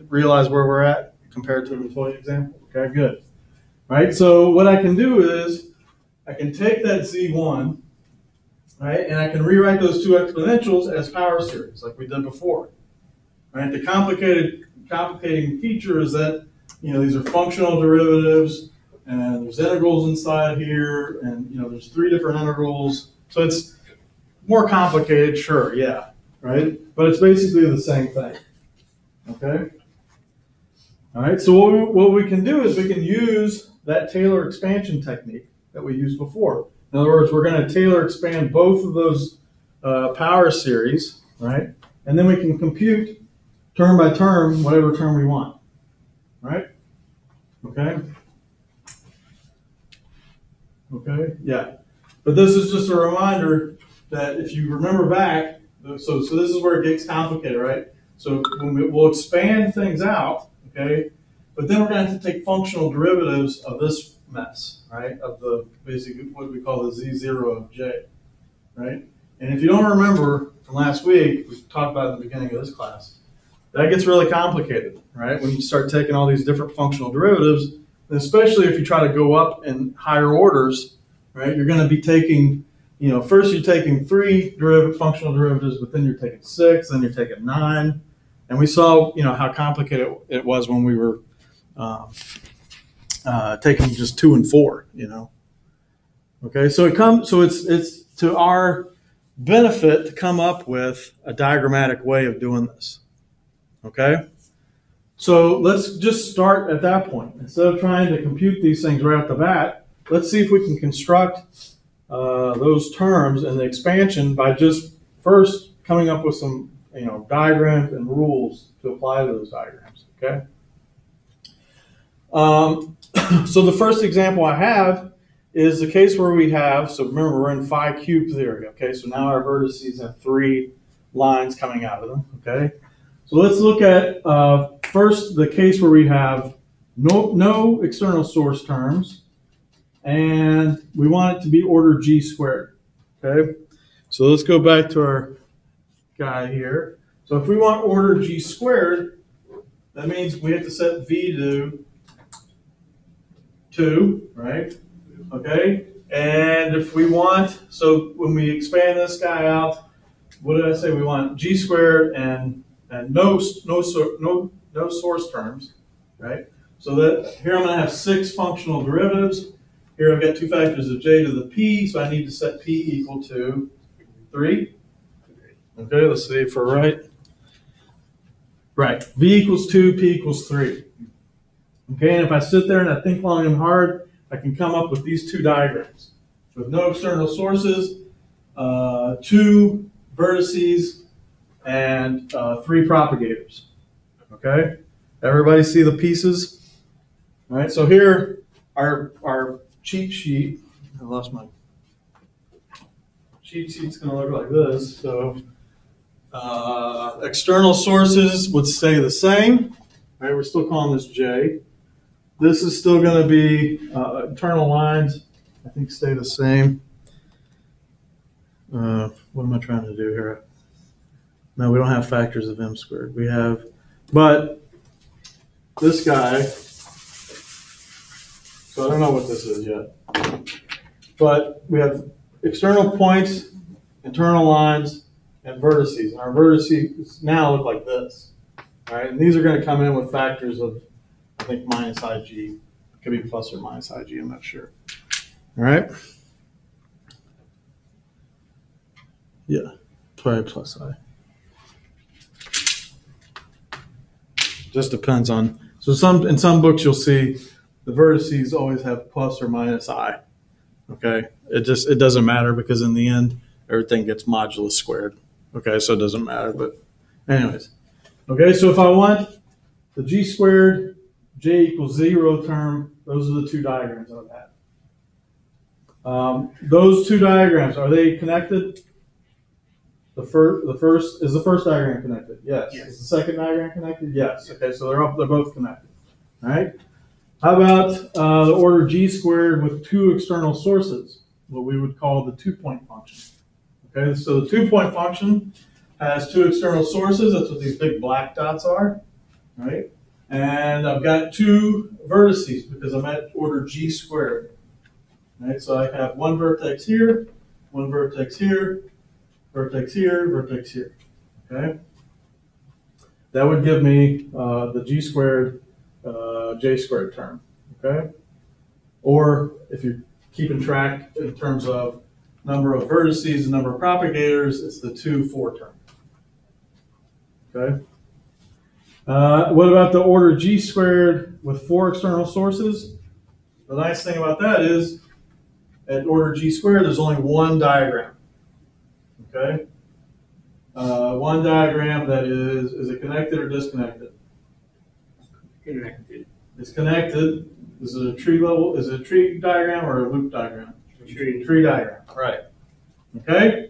realize where we're at compared to the toy example? Okay, good. Right, so what I can do is I can take that Z1, right, and I can rewrite those two exponentials as power series like we did before. Right, the complicating feature is that, these are functional derivatives and there's integrals inside here and, there's 3 different integrals. So it's more complicated, sure, yeah, right? But it's basically the same thing, okay? All right, so what we can do is we can use that Taylor expansion technique that we used before. In other words, we're going to Taylor expand both of those power series, right? And then we can compute term by term whatever term we want, right? Okay? Okay, yeah. But this is just a reminder that if you remember back, so this is where it gets complicated, right? So we'll expand things out, okay? But then we're going to have to take functional derivatives of this mess, right? Of the basically what we call the Z0 of J, right? And if you don't remember from last week, we talked about it at the beginning of this class, that gets really complicated, right? When you start taking all these different functional derivatives, and especially if you try to go up in higher orders, right? You're going to be taking, first you're taking 3 functional derivatives, but then you're taking 6, then you're taking 9. And we saw, how complicated it was when we were taking just 2 and 4, Okay, so it's to our benefit to come up with a diagrammatic way of doing this. Okay? So let's just start at that point. Instead of trying to compute these things right off the bat, let's see if we can construct those terms and the expansion by just first coming up with some diagrams and rules to apply to those diagrams. Okay. So the first example I have is the case where we have, so remember we're in phi cube theory. Okay, so now our vertices have 3 lines coming out of them. Okay, so let's look at first the case where we have no external source terms, and we want it to be order g squared. Okay, so let's go back to our guy here. So if we want order g squared, that means we have to set V to 2, right? Okay, and if we want, so when we expand this guy out, what did I say? We want G squared and no source terms, right? So that here I'm going to have 6 functional derivatives. Here I've got 2 factors of j to the p, so I need to set p equal to 3. Okay, let's see if we're right. Right, v equals 2, p equals 3. Okay, and if I sit there and I think long and hard, I can come up with these 2 diagrams with no external sources, 2 vertices, and 3 propagators. Okay, everybody see the pieces? All right, so here our cheat sheet. I lost my cheat sheet's going to look like this. So external sources would stay the same. Right, we're still calling this J. This is still going to be internal lines. I think stay the same. What am I trying to do here? No, we don't have factors of m squared. We have, but this guy. So I don't know what this is yet. But we have external points, internal lines, and vertices. And our vertices now look like this. All right, and these are going to come in with factors of, I think, minus IG. It could be plus or minus IG, I'm not sure. All right? Yeah, probably plus I. Just depends on, so in some books you'll see the vertices always have plus or minus I. Okay, it doesn't matter because in the end everything gets modulus squared. Okay, so it doesn't matter. But anyways, okay, so if I want the g squared j equals 0 term, those are the 2 diagrams I've had. Those 2 diagrams, are they connected? The first is the first diagram connected? Yes. Is the second diagram connected? Yes. Okay, so they're both connected. All right. How about the order g squared with 2 external sources, what we would call the 2-point function? Okay, so the 2-point function has 2 external sources. That's what these big black dots are, right? And I've got 2 vertices because I'm at order g squared. Right, so I have 1 vertex here, 1 vertex here, vertex here, vertex here. Okay, that would give me the g squared j squared term, okay? Or if you're keeping track in terms of number of vertices and number of propagators, it's the 2-4 term, okay? What about the order g squared with 4 external sources? The nice thing about that is at order g squared, there's only 1 diagram, okay? 1 diagram that is it connected or disconnected? Connected. It's connected. Is it a tree level? Is it a tree diagram or a loop diagram? Tree diagram. Right. Okay.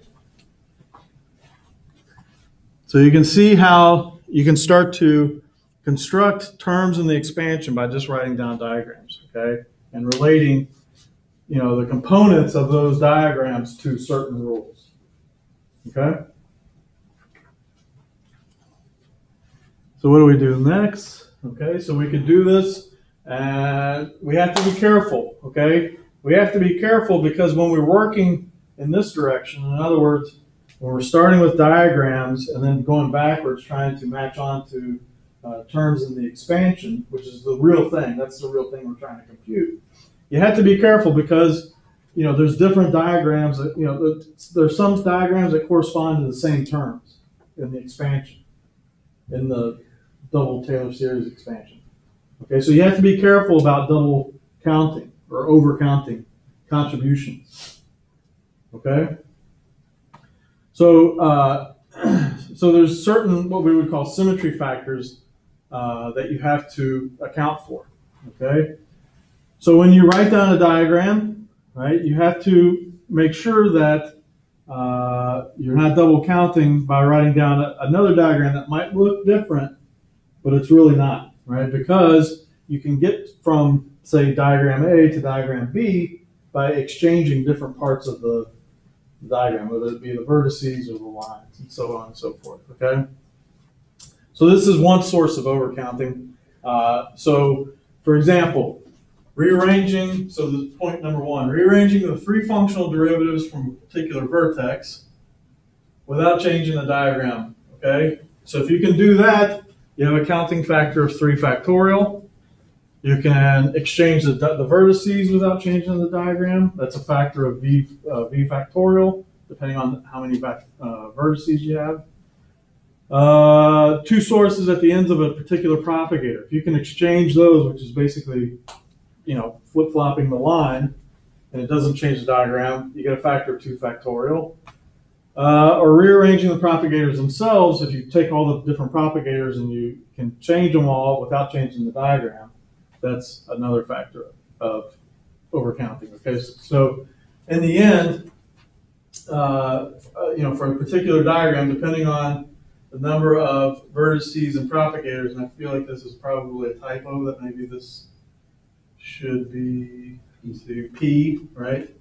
So you can see how you can start to construct terms in the expansion by just writing down diagrams. Okay, and relating, the components of those diagrams to certain rules. Okay. So what do we do next? Okay, so we could do this, and we have to be careful, okay? We have to be careful because when we're working in this direction, in other words, when we're starting with diagrams and then going backwards, trying to match on to terms in the expansion, which is the real thing, that's the real thing we're trying to compute, you have to be careful because, there's different diagrams, that, there's some diagrams that correspond to the same terms in the expansion, in the double Taylor series expansion. Okay, so you have to be careful about double counting or over counting contributions. Okay, so so there's certain what we would call symmetry factors that you have to account for. Okay, so when you write down a diagram, right, you have to make sure that you're not double counting by writing down another diagram that might look different, but it's really not, right? Because you can get from, say, diagram A to diagram B by exchanging different parts of the diagram, whether it be the vertices or the lines, and so on and so forth, okay? So this is one source of overcounting. So for example, rearranging, so the point number one, rearranging the three functional derivatives from a particular vertex without changing the diagram, okay? So if you can do that, you have a counting factor of 3 factorial. You can exchange the vertices without changing the diagram. That's a factor of v factorial, depending on how many vertices you have. 2 sources at the ends of a particular propagator. If you can exchange those, which is basically, flip-flopping the line, and it doesn't change the diagram, you get a factor of 2 factorial. Or rearranging the propagators themselves, if you take all the different propagators and you can change them all without changing the diagram, that's another factor of overcounting. Okay, so in the end, for a particular diagram, depending on the number of vertices and propagators, and I feel like this is probably a typo, that maybe this should be P, right?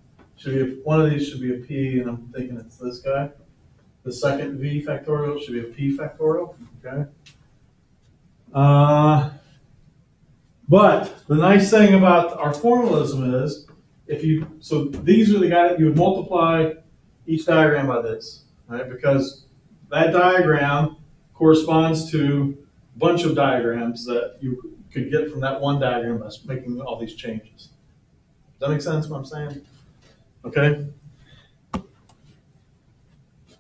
One of these should be a P, and I'm thinking it's this guy. The second V factorial should be a P factorial, okay? But the nice thing about our formalism is, so these are the guys, you would multiply each diagram by this, right? Because that diagram corresponds to a bunch of diagrams that you could get from that one diagram by making all these changes. Does that make sense what I'm saying? Okay?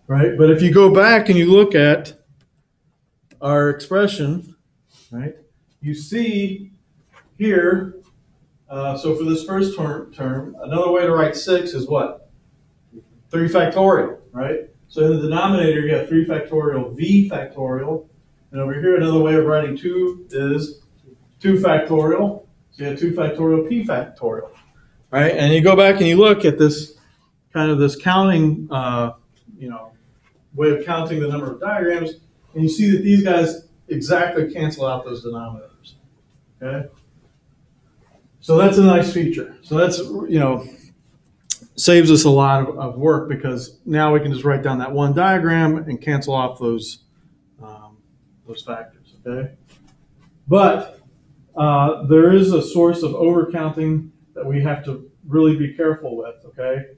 Right? But if you go back and you look at our expression, right, you see here, so for this first term, another way to write 6 is what? 3 factorial, right? So in the denominator, you have 3 factorial V factorial. And over here, another way of writing 2 is 2 factorial. So you have 2 factorial P factorial, right? And you go back and you look at this kind of this counting, way of counting the number of diagrams, and you see that these guys exactly cancel out those denominators, okay? So that's a nice feature. So that's, saves us a lot of work, because now we can just write down that one diagram and cancel off those factors, okay? But there is a source of overcounting that we have to really be careful with, okay?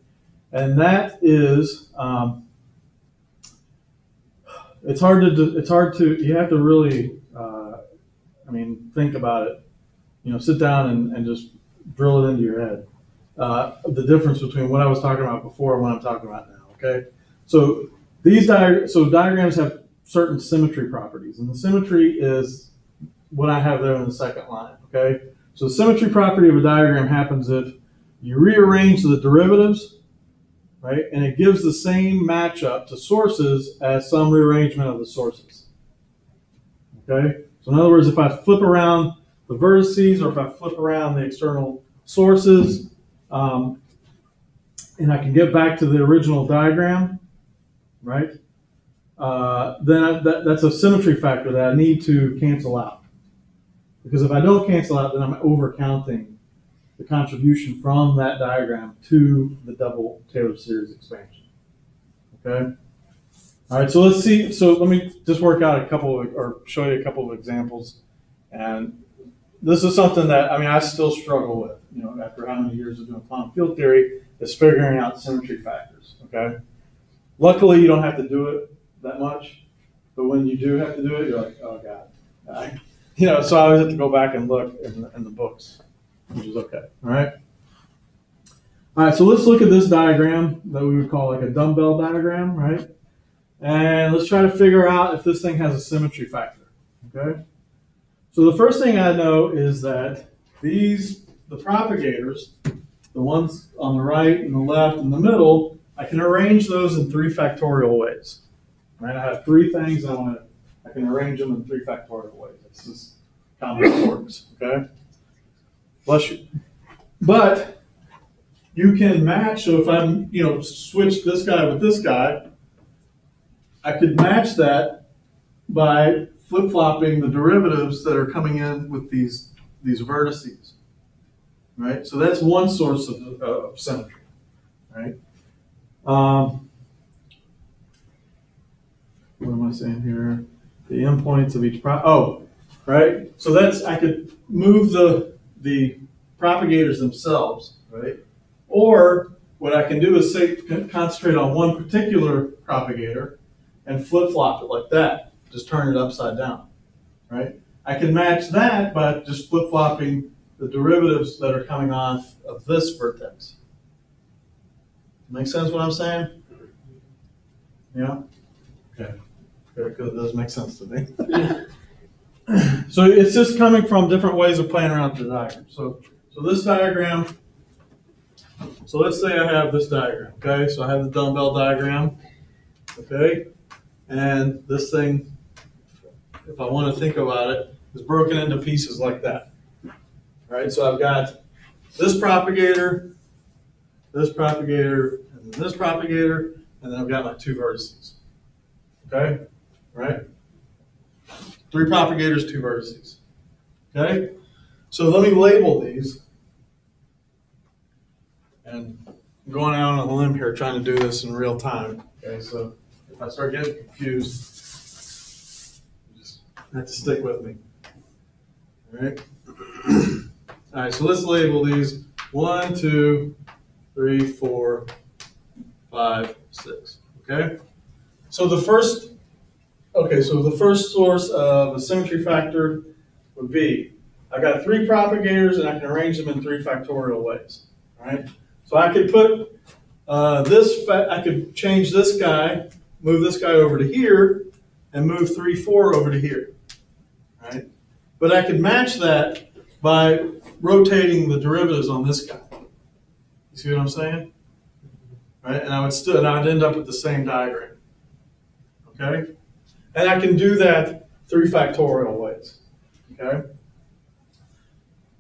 And that is, you have to really, think about it. Sit down and just drill it into your head. The difference between what I was talking about before and what I'm talking about now, okay? So diagrams have certain symmetry properties, and the symmetry is what I have there in the second line, okay? So the symmetry property of a diagram happens if you rearrange the derivatives, right? And it gives the same matchup to sources as some rearrangement of the sources, okay? So in other words, if I flip around the vertices, or if I flip around the external sources, and I can get back to the original diagram, right? Then that's a symmetry factor that I need to cancel out. Because if I don't cancel out, then I'm overcounting the contribution from that diagram to the double Taylor series expansion. Okay? All right, so let's see. So let me just work out show you a couple of examples. And this is something that, I still struggle with, after how many years of doing quantum field theory, is figuring out symmetry factors, okay? Luckily, you don't have to do it that much, but when you do have to do it, you're like, oh, God. So I always have to go back and look in the books, which is okay, all right? All right, so let's look at this diagram that we would call like a dumbbell diagram, right? And let's try to figure out if this thing has a symmetry factor, okay? So the first thing I know is that the propagators, the ones on the right and the left and the middle, I can arrange those in 3 factorial ways. Right? I have 3 things, and I can arrange them in 3 factorial ways. It's just how it works, okay? Bless you. But you can match, so if I'm, switch this guy with this guy, I could match that by flip-flopping the derivatives that are coming in with these vertices, right? So that's one source of symmetry, right? What am I saying here? the endpoints of each right? So that's, I could move the propagators themselves, right? Or what I can do is say, concentrate on one particular propagator and flip-flop it like that. Just turn it upside down, right? I can match that by just flip-flopping the derivatives that are coming off of this vertex. Make sense what I'm saying? Yeah? Okay. Very good. It does make sense to me. So it's just coming from different ways of playing around with the diagram. So this diagram, so let's say I have this diagram, okay? So I have the dumbbell diagram, okay? And this thing, if I want to think about it, is broken into pieces like that, right? So I've got this propagator, and then this propagator, and then I've got my two vertices, okay? Right? 3 propagators, 2 vertices, okay? So let me label these. And I'm going out on a limb here trying to do this in real time, okay? So if I start getting confused, you just have to stick with me, all right? All right, so let's label these 1, 2, 3, 4, 5, 6, okay? So the first source of a symmetry factor would be, I've got 3 propagators and I can arrange them in 3 factorial ways, all right? So I could put I could change this guy, move this guy over to here, and move 3, 4 over to here, all right? But I could match that by rotating the derivatives on this guy. You see what I'm saying? Right? And I'd end up with the same diagram. Okay? And I can do that 3 factorial ways. Okay?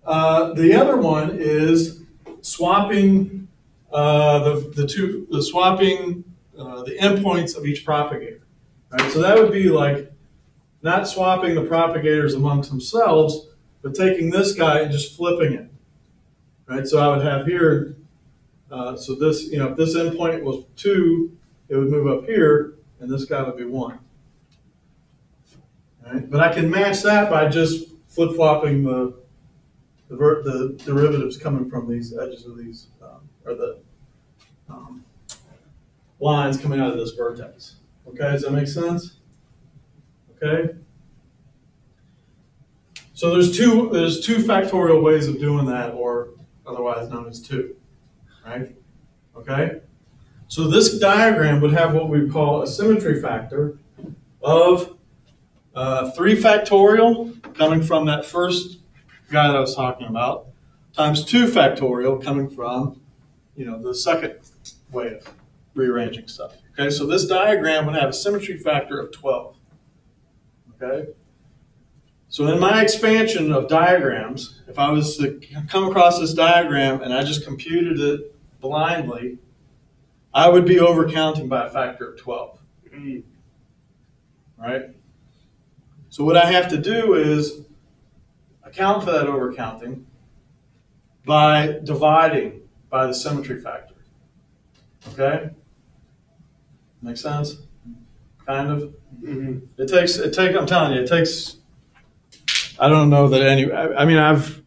The other one is swapping the endpoints of each propagator. Right? So that would be like not swapping the propagators amongst themselves, but taking this guy and just flipping it. Right? So I would have here, so this, if this endpoint was 2, it would move up here, and this guy would be 1. Right? But I can match that by just flip-flopping the derivatives coming from these edges of these, or the lines coming out of this vertex. Okay, does that make sense? Okay. So there's two factorial ways of doing that, or otherwise known as 2, right? Okay. So this diagram would have what we call a symmetry factor of 3 factorial coming from that first guy that I was talking about, times 2 factorial coming from, the second way of rearranging stuff. Okay, so this diagram would have a symmetry factor of 12. Okay. So in my expansion of diagrams, if I was to come across this diagram and I just computed it blindly, I would be overcounting by a factor of 12. Right? So what I have to do is account for that overcounting by dividing by the symmetry factor. Okay? Make sense? Kind of? Mm-hmm. I'm telling you, it takes, I don't know that I've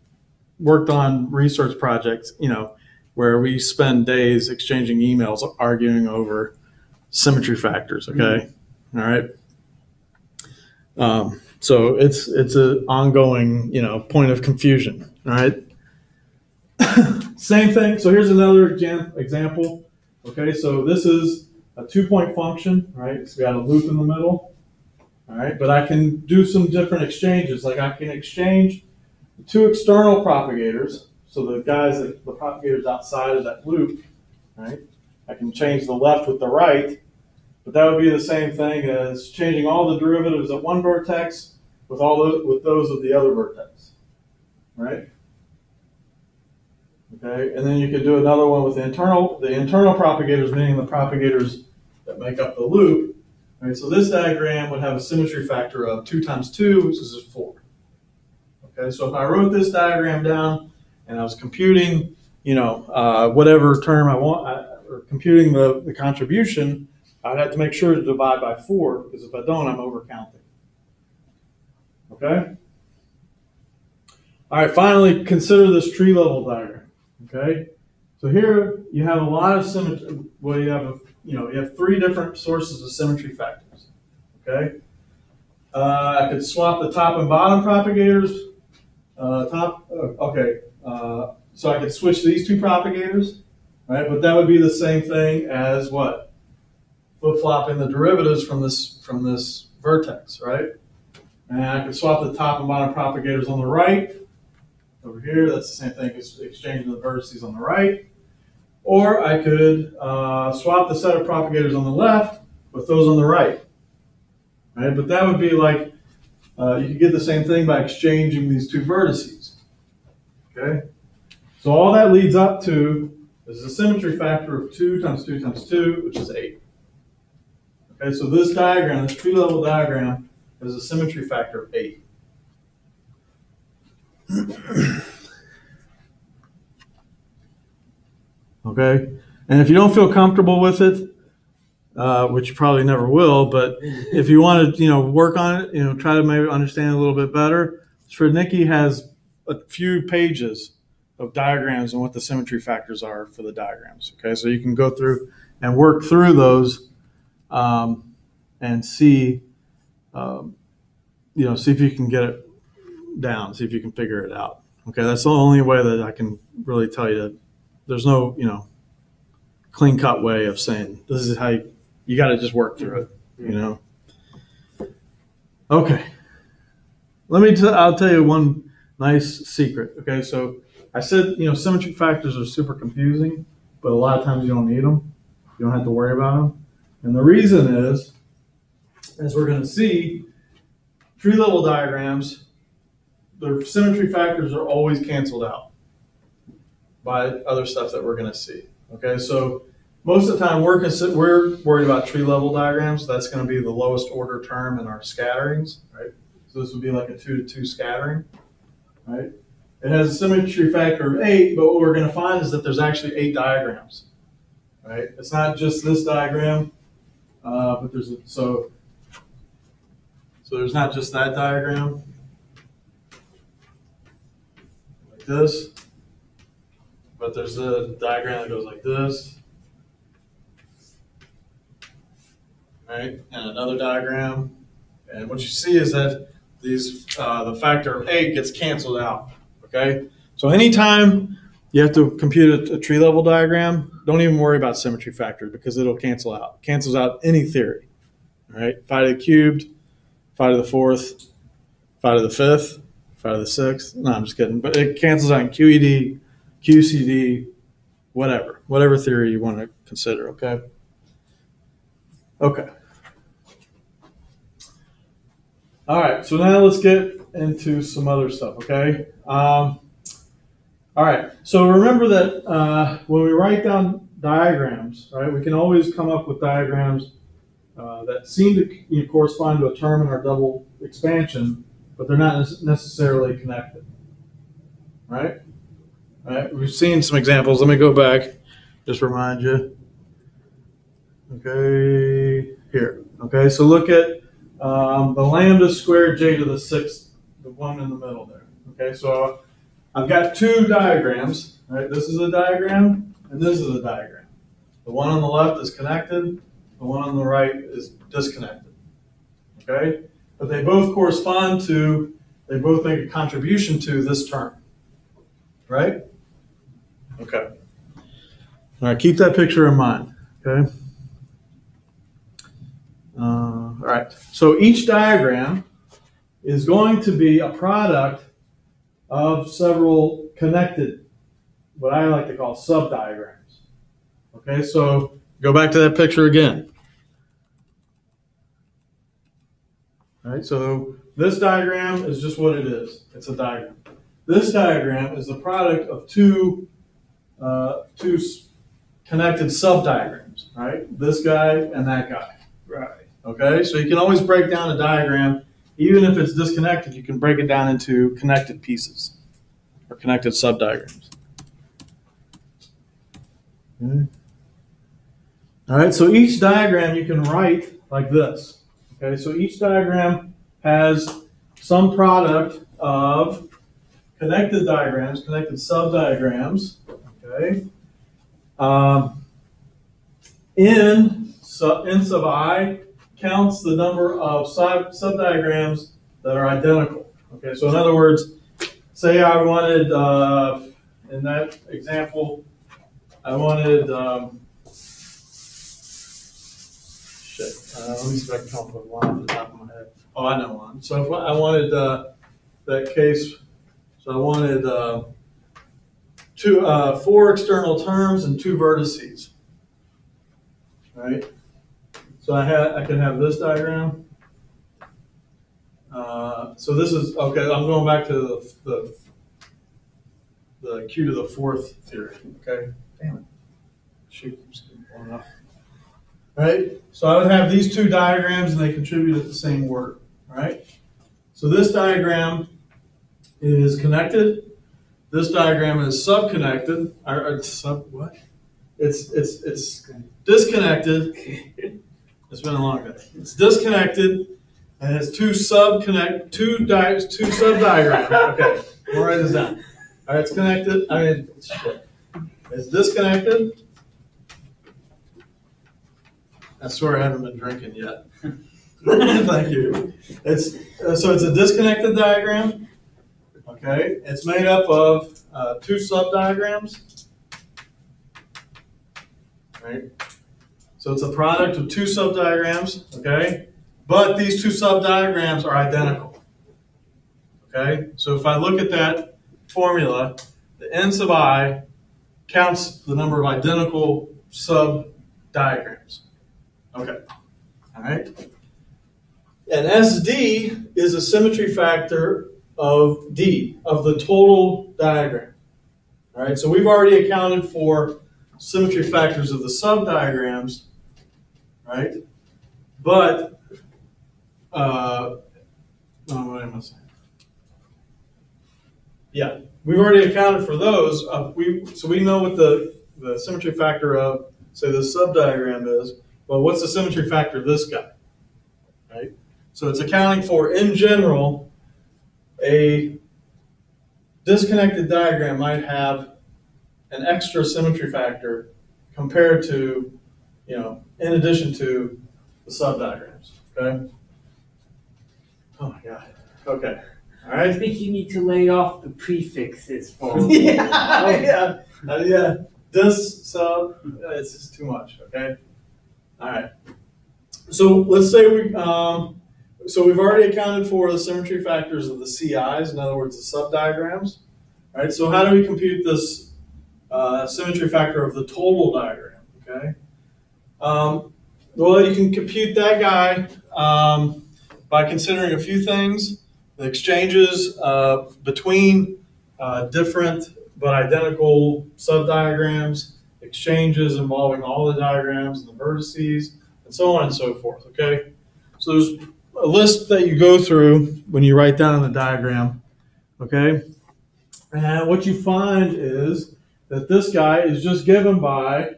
worked on research projects, where we spend days exchanging emails arguing over symmetry factors, okay? Mm-hmm. All right? So it's an ongoing, point of confusion, all right? Same thing. So here's another example. Okay, so this is a 2-point function, right? So we got a loop in the middle, all right? But I can do some different exchanges. Like I can exchange 2 external propagators. So the propagators outside of that loop, right? I can change the left with the right, but that would be the same thing as changing all the derivatives of one vertex with those of the other vertex, right? Okay, and then you could do another one with the internal propagators, meaning the propagators that make up the loop. Right, so this diagram would have a symmetry factor of 2 times 2, which is 4. Okay, so if I wrote this diagram down and I was computing, whatever term I want, or computing the contribution, I'd have to make sure to divide by 4, because if I don't, I'm overcounting. Okay? All right, finally, consider this tree level diagram. Okay? So here you have a lot of symmetry. Well, you have three different sources of symmetry factors. Okay? I could swap the top and bottom propagators. So I could switch these two propagators, right? But that would be the same thing as what? Flip-flopping the derivatives from this vertex, right? And I could swap the top and bottom propagators on the right. Over here, that's the same thing as exchanging the vertices on the right. Or I could swap the set of propagators on the left with those on the right. Right? But that would be like, you could get the same thing by exchanging these two vertices. Okay? So all that leads up to is a symmetry factor of 2 times 2 times 2, which is 8. Okay, so this diagram, this tree level diagram, has a symmetry factor of 8. Okay, and if you don't feel comfortable with it, which you probably never will, but if you want to, work on it, try to maybe understand it a little bit better, Srednicki has a few pages of diagrams and what the symmetry factors are for the diagrams. Okay, so you can go through and work through those and see, see if you can get it down, see if you can figure it out. Okay, that's the only way that I can really tell you that there's no, clean cut way of saying this is how you got to just work through it, Okay, I'll tell you one nice secret. Okay, so I said, symmetry factors are super confusing, but a lot of times you don't need them. You don't have to worry about them. And the reason is, as we're going to see, tree level diagrams, their symmetry factors are always canceled out by other stuff that we're going to see. Okay, so most of the time we're worried about tree level diagrams. That's going to be the lowest order term in our scatterings, right? So this would be like a 2 to 2 scattering, right? It has a symmetry factor of 8, but what we're going to find is that there's actually 8 diagrams, right? It's not just this diagram, but so there's not just that diagram like this, but there's a diagram that goes like this, right? And another diagram, and what you see is that the factor of 8 gets canceled out. Okay, so anytime you have to compute a tree level diagram, don't even worry about symmetry factors because it'll cancel out. It cancels out any theory. All right, phi to the cubed, phi to the 4th, phi to the 5th, phi to the 6th. No, I'm just kidding. But it cancels out in QED, QCD, whatever theory you want to consider. Okay. Okay. All right, so now let's get into some other stuff, okay? All right, so remember that when we write down diagrams, right, we can always come up with diagrams that seem to correspond to a term in our double expansion, but they're not necessarily connected, right? All right, we've seen some examples. Let me go back, just remind you. Okay, here. Okay, so look at the lambda squared j to the 6th, the one in the middle there. Okay, so I've got 2 diagrams, right? This is a diagram, and this is a diagram. The one on the left is connected, the one on the right is disconnected. Okay, but they both they both make a contribution to this term, right? Okay. All right, keep that picture in mind, okay? All right, so each diagram is going to be a product of several connected, what I like to call subdiagrams. Okay, so go back to that picture again. All right, so this diagram is just what it is. It's a diagram. This diagram is the product of two connected subdiagrams, right? This guy and that guy. Right. Okay, so you can always break down a diagram, even if it's disconnected, you can break it down into connected pieces or connected subdiagrams. Okay. All right, so each diagram you can write like this. Okay, so each diagram has some product of connected diagrams, connected subdiagrams, okay? N sub I counts the number of subdiagrams that are identical. Okay, so in other words, say I wanted, in that example, I wanted, let me see if I can come up with one off the top of my head. Oh, I know one. So if I wanted that case, so I wanted 4 external terms and 2 vertices. Right? So I could have this diagram. So this is, okay, I'm going back to the Q to the 4th theory. Okay? Damn it. Shoot, I'm just blowing up. Right? So I would have these 2 diagrams and they contribute at the same word. Right? So this diagram is connected. This diagram is subconnected. What? It's disconnected. It's been a long day. It's disconnected and has 2 subdiagrams. Okay, we'll write this down. All right, it's connected. It's disconnected. I swear I haven't been drinking yet. Thank you. So it's a disconnected diagram. Okay, it's made up of 2 subdiagrams. Right. So it's a product of 2 subdiagrams. Okay, but these 2 subdiagrams are identical. Okay, so if I look at that formula, the N sub I counts the number of identical subdiagrams. Okay, all right. And SD is a symmetry factor of D, of the total diagram. All right, so we've already accounted for symmetry factors of the subdiagrams, right? But, what am I saying? Yeah, we've already accounted for those. So we know what the symmetry factor of, say, this subdiagram is. Well, what's the symmetry factor of this guy? Right? So it's accounting for, in general, a disconnected diagram might have an extra symmetry factor compared to, in addition to the subdiagrams. Okay? Oh my God. Okay. All right. I think you need to lay off the prefixes for yeah. This, sub, it's just too much. Okay. All right. So let's say we've already accounted for the symmetry factors of the CIs, in other words, the subdiagrams. All right. So how do we compute this symmetry factor of the total diagram? Okay. Well, you can compute that guy by considering a few things: the exchanges between different but identical subdiagrams, exchanges involving all the diagrams and the vertices, and so on and so forth. Okay, so there's a list that you go through when you write down the diagram. Okay, and what you find is that this guy is just given by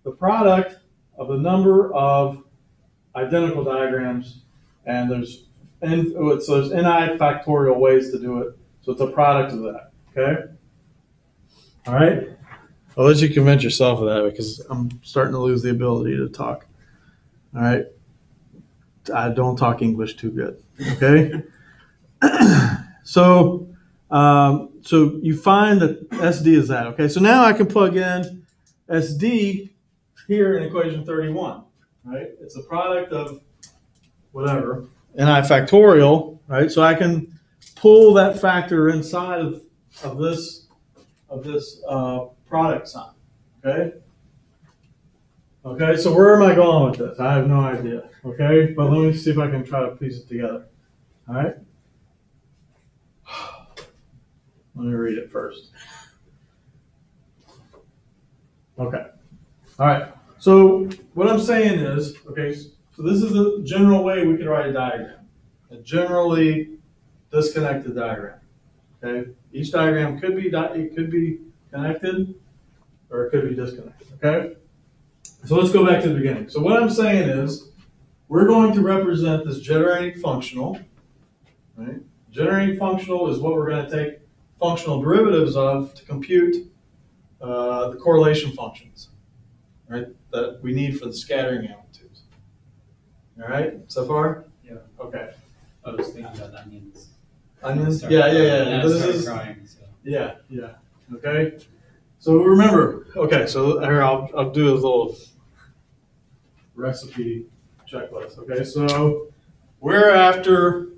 the product of the number of identical diagrams, and there's Ni factorial ways to do it. So it's a product of that. Okay. All right. I'll let you convince yourself of that because I'm starting to lose the ability to talk. All right. I don't talk English too good. Okay. So you find that SD is that. Okay. So now I can plug in SD here in equation 31. Right. It's a product of whatever Ni factorial. Right. So I can pull that factor inside of this product sign. Okay. Okay, so where am I going with this? I have no idea. Okay, but let me see if I can try to piece it together. All right. Let me read it first. Okay. All right. So what I'm saying is, okay, so this is the general way we could write a diagram. A generally disconnected diagram. Okay. Each diagram could be connected or it could be disconnected. Okay. So let's go back to the beginning. So what I'm saying is we're going to represent this generating functional, right? Generating functional is what we're going to take functional derivatives of to compute the correlation functions, right? That we need for the scattering amplitudes. All right, so far? Yeah. Okay. I was thinking about onions. Onions? Started Yeah. crying. I This started is, crying, so. yeah. Okay. So remember, okay, so here I'll do a little recipe checklist. Okay, so we're after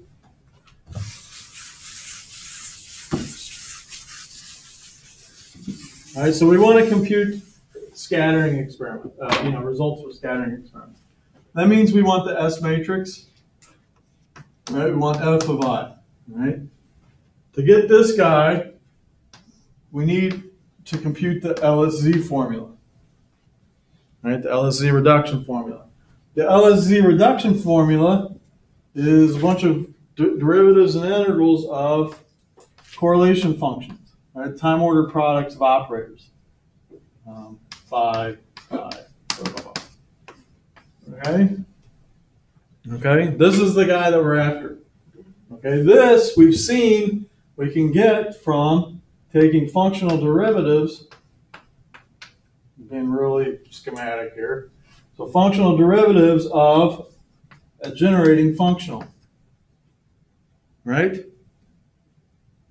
all right, so we want to compute scattering experiment, results for scattering experiments. That means we want the S matrix, right? We want F of I, right? To get this guy, we need to compute the LSZ formula, right? The LSZ reduction formula. The LSZ reduction formula is a bunch of derivatives and integrals of correlation functions, right? Time ordered products of operators. Phi. Blah, blah, blah. Okay, this is the guy that we're after. Okay, this we've seen we can get from taking functional derivatives, being really schematic here. So functional derivatives of a generating functional, right?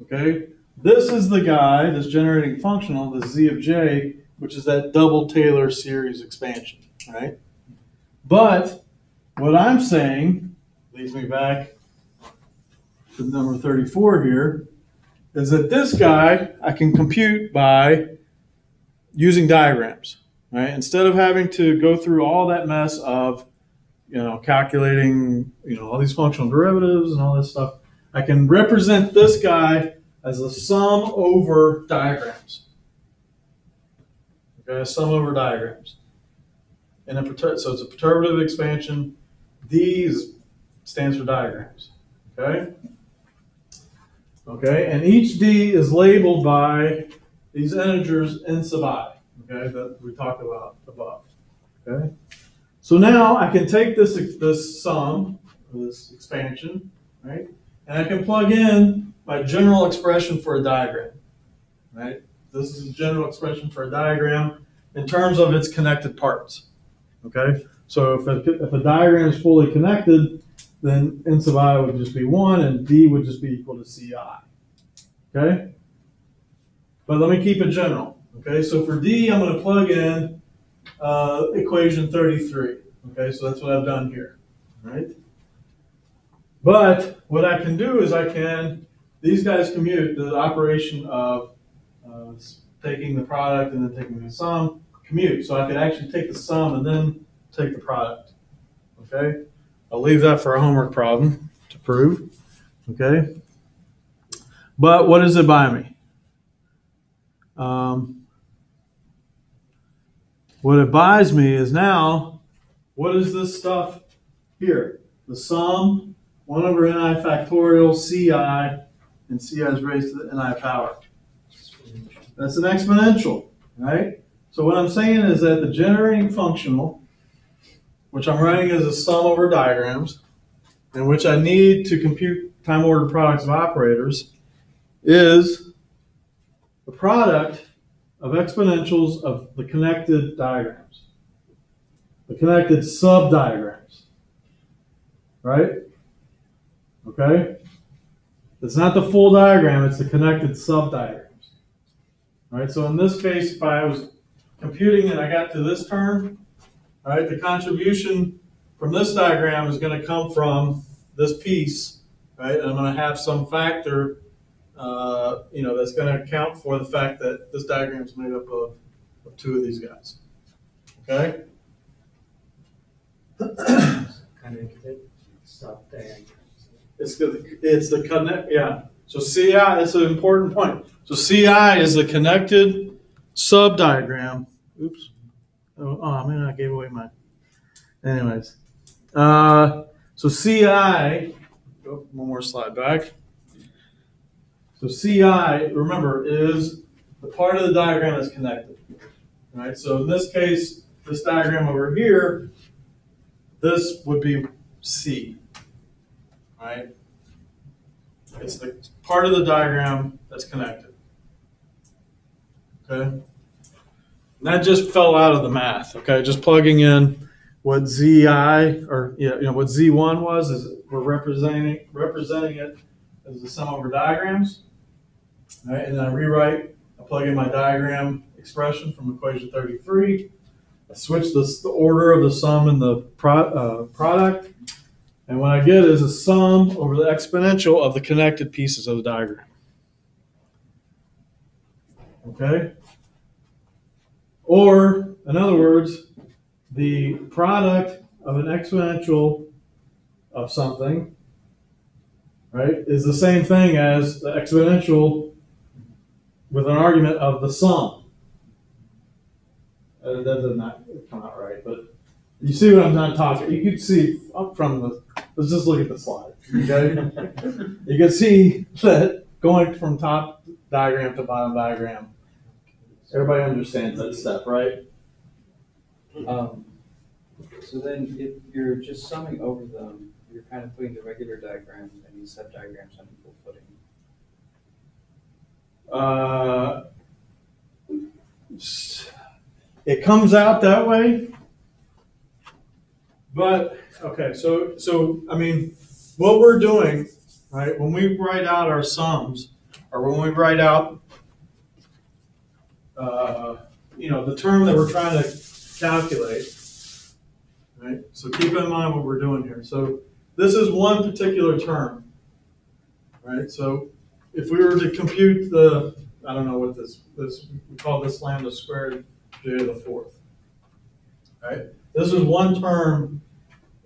Okay, this is the guy that's generating functional, the Z of J, which is that double Taylor series expansion, right? But what I'm saying leads me back to number 34 here, is that this guy I can compute by using diagrams, right? Instead of having to go through all that mess of, calculating, all these functional derivatives and all this stuff, I can represent this guy as a sum over diagrams. Okay, a sum over diagrams. So it's a perturbative expansion. D stands for diagrams. Okay? Okay, and each D is labeled by these integers n sub I, okay, that we talked about above. Okay? So now I can take this sum, this expansion, right? And I can plug in my general expression for a diagram. Right? This is a general expression for a diagram in terms of its connected parts. Okay? So if a diagram is fully connected, then n sub I would just be 1 and D would just be equal to Ci. Okay? But let me keep it general. Okay, so for D, I'm going to plug in equation 33. Okay, so that's what I've done here. Right? But what I can do is these guys commute the operation of taking the product and then taking the sum, commute. So I could actually take the sum and then take the product. Okay? I'll leave that for a homework problem to prove. Okay? But what does it buy me? What it buys me is now, what is this stuff here? The sum, 1 over ni factorial, Ci, and Ci is raised to the ni power. That's an exponential, right? So what I'm saying is that the generating functional, which I'm writing as a sum over diagrams, and which I need to compute time-ordered products of operators, is the product of exponentials of the connected diagrams, the connected sub-diagrams, right? Okay? It's not the full diagram, it's the connected sub-diagrams. All right, so in this case, if I was computing and I got to this term, all right, the contribution from this diagram is going to come from this piece, right? And I'm going to have some factor, that's going to account for the fact that this diagram is made up of 2 of these guys. Okay? Connected sub-diagrams. It's the connect, yeah. So CI, that's an important point. So CI is the connected sub-diagram. Oops. Oh, man, I gave away my. Anyways. So CI, one more slide back. So CI, remember, is the part of the diagram that's connected. All right, so in this case, this diagram over here, this would be C. Right? It's the part of the diagram that's connected. Okay? And that just fell out of the math. Okay, just plugging in what Zi or what Z1 was is we're representing it as the sum over diagrams. All right, and then I plug in my diagram expression from equation 33. I switch the order of the sum and the product. And what I get is a sum over the exponential of the connected pieces of the diagram. Okay? Or, in other words, the product of an exponential of something, right, is the same thing as the exponential with an argument of the sum. That does not come out right, but you see what I'm not talking. You can see up from the. Let's just look at the slide. Okay, you can see that going from top diagram to bottom diagram. Everybody understands that step, right? So then, if you're just summing over them, you're kind of putting the regular diagrams and these subdiagrams on equal footing. It comes out that way, but okay. So I mean, what we're doing, right? When we write out our sums, or when we write out, the term that we're trying to calculate, right? So keep in mind what we're doing here. So this is one particular term, right? So if we were to compute I don't know what this we call this lambda squared j to the fourth, right? This is one term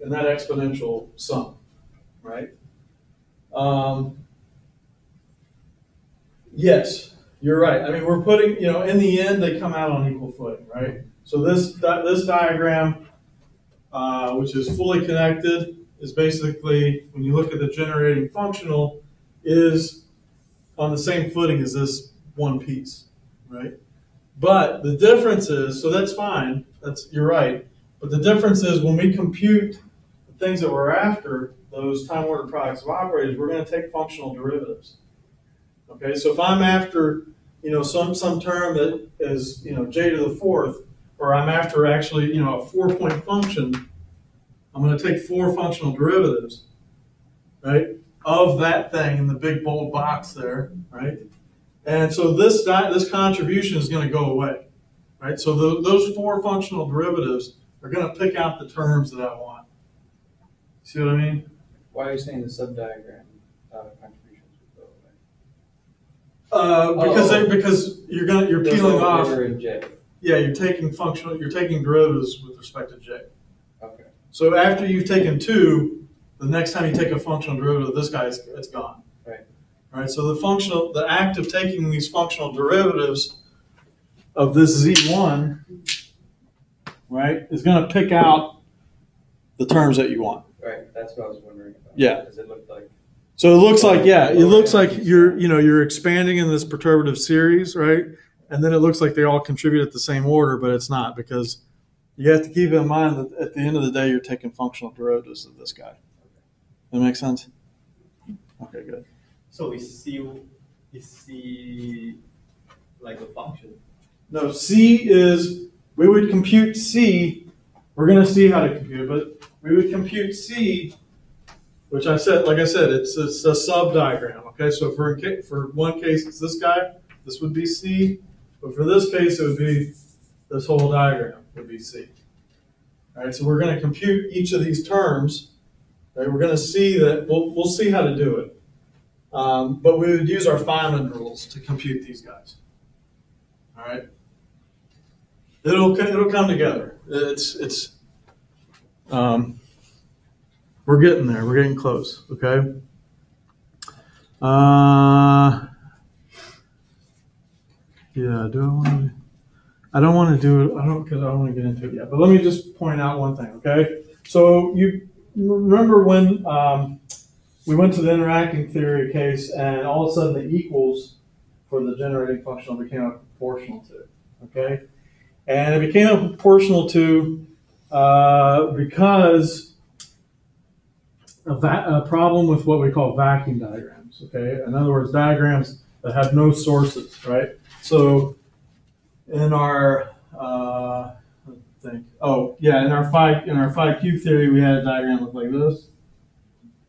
in that exponential sum, right? Yes, you're right. I mean, we're putting, in the end, they come out on equal footing, right? So this diagram, which is fully connected, is basically, when you look at the generating functional, is on the same footing as this one piece, right? But the difference is, so that's fine, you're right, but the difference is when we compute the things that we're after, those time-ordered products of operators, we're going to take functional derivatives. Okay, so if I'm after, some term that is, j to the fourth, or I'm after actually, a 4-point function, I'm going to take 4 functional derivatives, right, of that thing in the big bold box there, right? And so this contribution is going to go away, right? So those 4 functional derivatives are going to pick out the terms that I want. See what I mean? Why are you saying the subdiagram contributions would go away? Because you're peeling off. In J. Yeah, you're taking derivatives with respect to J. Okay. So after you've taken 2, the next time you take a functional derivative of this guy, it's gone. Right. Right. So the act of taking these functional derivatives of this Z1, right, is going to pick out the terms that you want. Right. That's what I was wondering about. Yeah. Because it looked like. So it looks like you're expanding in this perturbative series, right? And then it looks like they all contribute at the same order, but it's not, because you have to keep in mind that at the end of the day, you're taking functional derivatives of this guy. That make sense? Okay, good. So is C like a function? No, C is, we would compute C. We're going to see how to compute it, but we would compute C, which like I said, it's a sub diagram. Okay, so for one case, it's this guy. This would be C. But for this case, it would be this whole diagram would be C. All right, so we're going to compute each of these terms. Right, we're going to see that, we'll see how to do it. But we would use our Feynman rules to compute these guys. All right. It'll come together. We're getting there. We're getting close. Okay. Yeah. I don't want to do it. Because I don't want to get into it yet. But let me just point out one thing. Okay. So you remember when we went to the interacting theory case, and all of a sudden the equals for the generating functional became a proportional to. Okay. And it became a proportional to because a problem with what we call vacuum diagrams. Okay, in other words, diagrams that have no sources, right? So in our in our phi cube theory, we had a diagram look like this,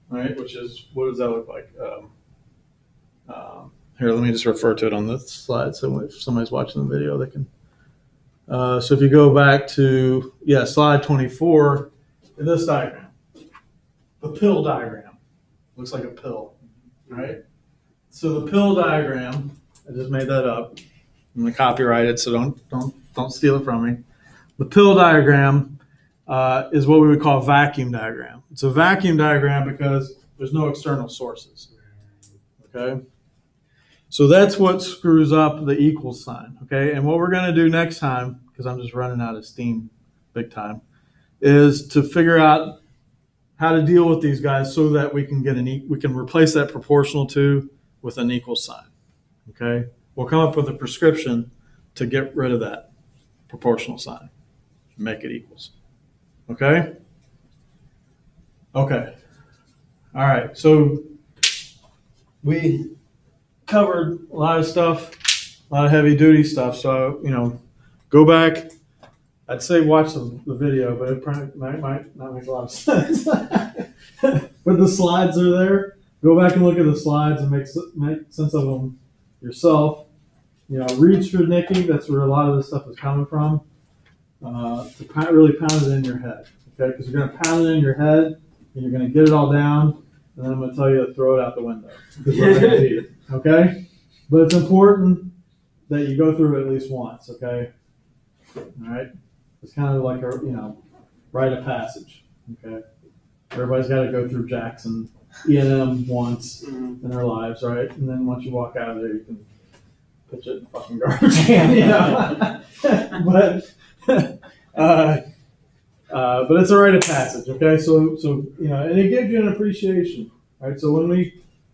right? Which is, what does that look like? Here, let me just refer to it on this slide, so if somebody's watching the video, they can. So if you go back to slide 24, this diagram, the pill diagram, looks like a pill, right? So the pill diagram, I just made that up. I'm gonna copyright it, so don't steal it from me. The pill diagram is what we would call a vacuum diagram. It's a vacuum diagram because there's no external sources. Okay, so that's what screws up the equal sign. Okay, and what we're gonna do next time, because I'm just running out of steam, big time, is to figure out how to deal with these guys so that we can we can replace that proportional to with an equal sign. Okay, we'll come up with a prescription to get rid of that proportional sign, make it equals. Okay. Okay. All right. So we covered a lot of stuff, a lot of heavy duty stuff. So go back. I'd say watch the video, but it probably might not make a lot of sense. But the slides are there. Go back and look at the slides and make sense of them yourself. Read Strudnicki. That's where a lot of this stuff is coming from. To really pound it in your head, okay? Because you're going to pound it in your head, and you're going to get it all down, and then I'm going to tell you to throw it out the window because we're going to need it, okay? But it's important that you go through it at least once, okay? All right? It's kind of like a rite of passage, okay? Everybody's got to go through Jackson E&M once in their lives, right? And then once you walk out of there, you can pitch it in the fucking garbage can, but it's a rite of passage, okay? So and it gives you an appreciation, right? So when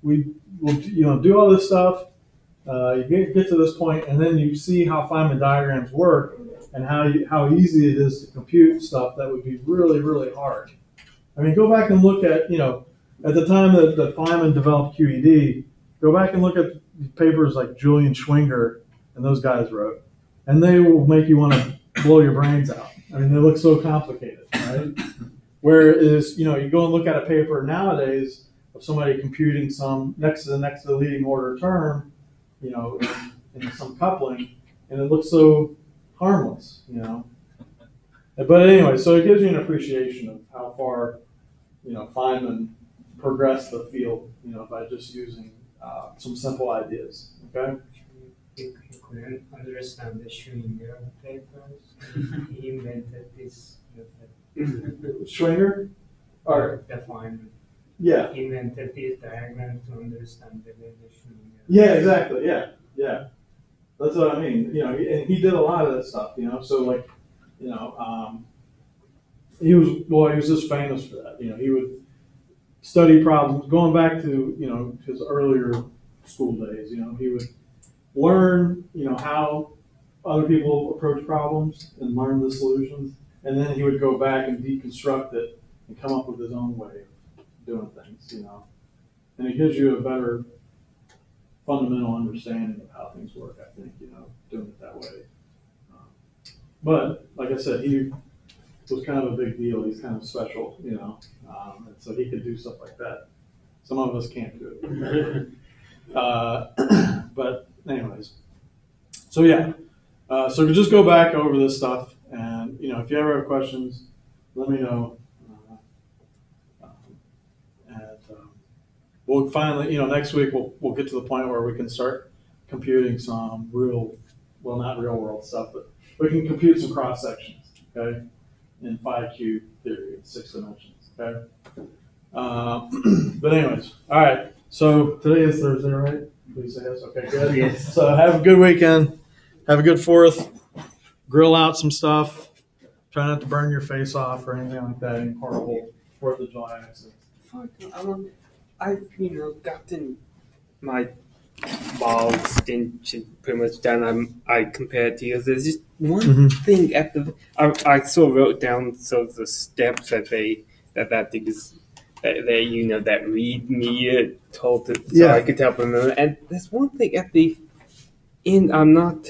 we will do all this stuff, you get to this point, and then you see how Feynman diagrams work and how easy it is to compute stuff that would be really, really hard. I mean, go back and look at at the time that Feynman developed QED, go back and look at papers like Julian Schwinger and those guys wrote, and they will make you want to blow your brains out. I mean, they look so complicated, right? Whereas, you go and look at a paper nowadays of somebody computing some next to the leading order term, in some coupling, and it looks so harmless, But anyway, so it gives you an appreciation of how far, Feynman progressed the field, by just using some simple ideas, okay? You couldn't understand the Schwinger papers. He invented this method. Schwinger? Or the Feynman. Yeah. He invented this diagram to understand the Schwinger. Yeah, exactly. Yeah. That's what I mean. And he did a lot of that stuff, So he was just famous for that. He would study problems going back to his earlier school days. He would learn how other people approach problems and learn the solutions, and then he would go back and deconstruct it and come up with his own way of doing things. And it gives you a better fundamental understanding of how things work. I think doing it that way. But like I said, he was kind of a big deal. He's kind of special, and so he could do stuff like that. Some of us can't do it. But anyways, so so just go back over this stuff, and if you ever have questions, let me know. We'll finally, next week we'll get to the point where we can start computing some not real world stuff, but we can compute some cross sections, okay, in phi cube theory in 6 dimensions, okay. But anyways, all right. So today is Thursday, right? Please say yes. Okay, good. Yes. So have a good weekend. Have a good 4th. Grill out some stuff. Try not to burn your face off or anything like that. Any horrible 4th of July accidents. I've gotten my bald stench pretty much down. I compared to yours. There's just one thing at the. I sort of wrote down the steps that thing is that read me told to, so Yeah. I could help remember. And there's one thing at the end I'm not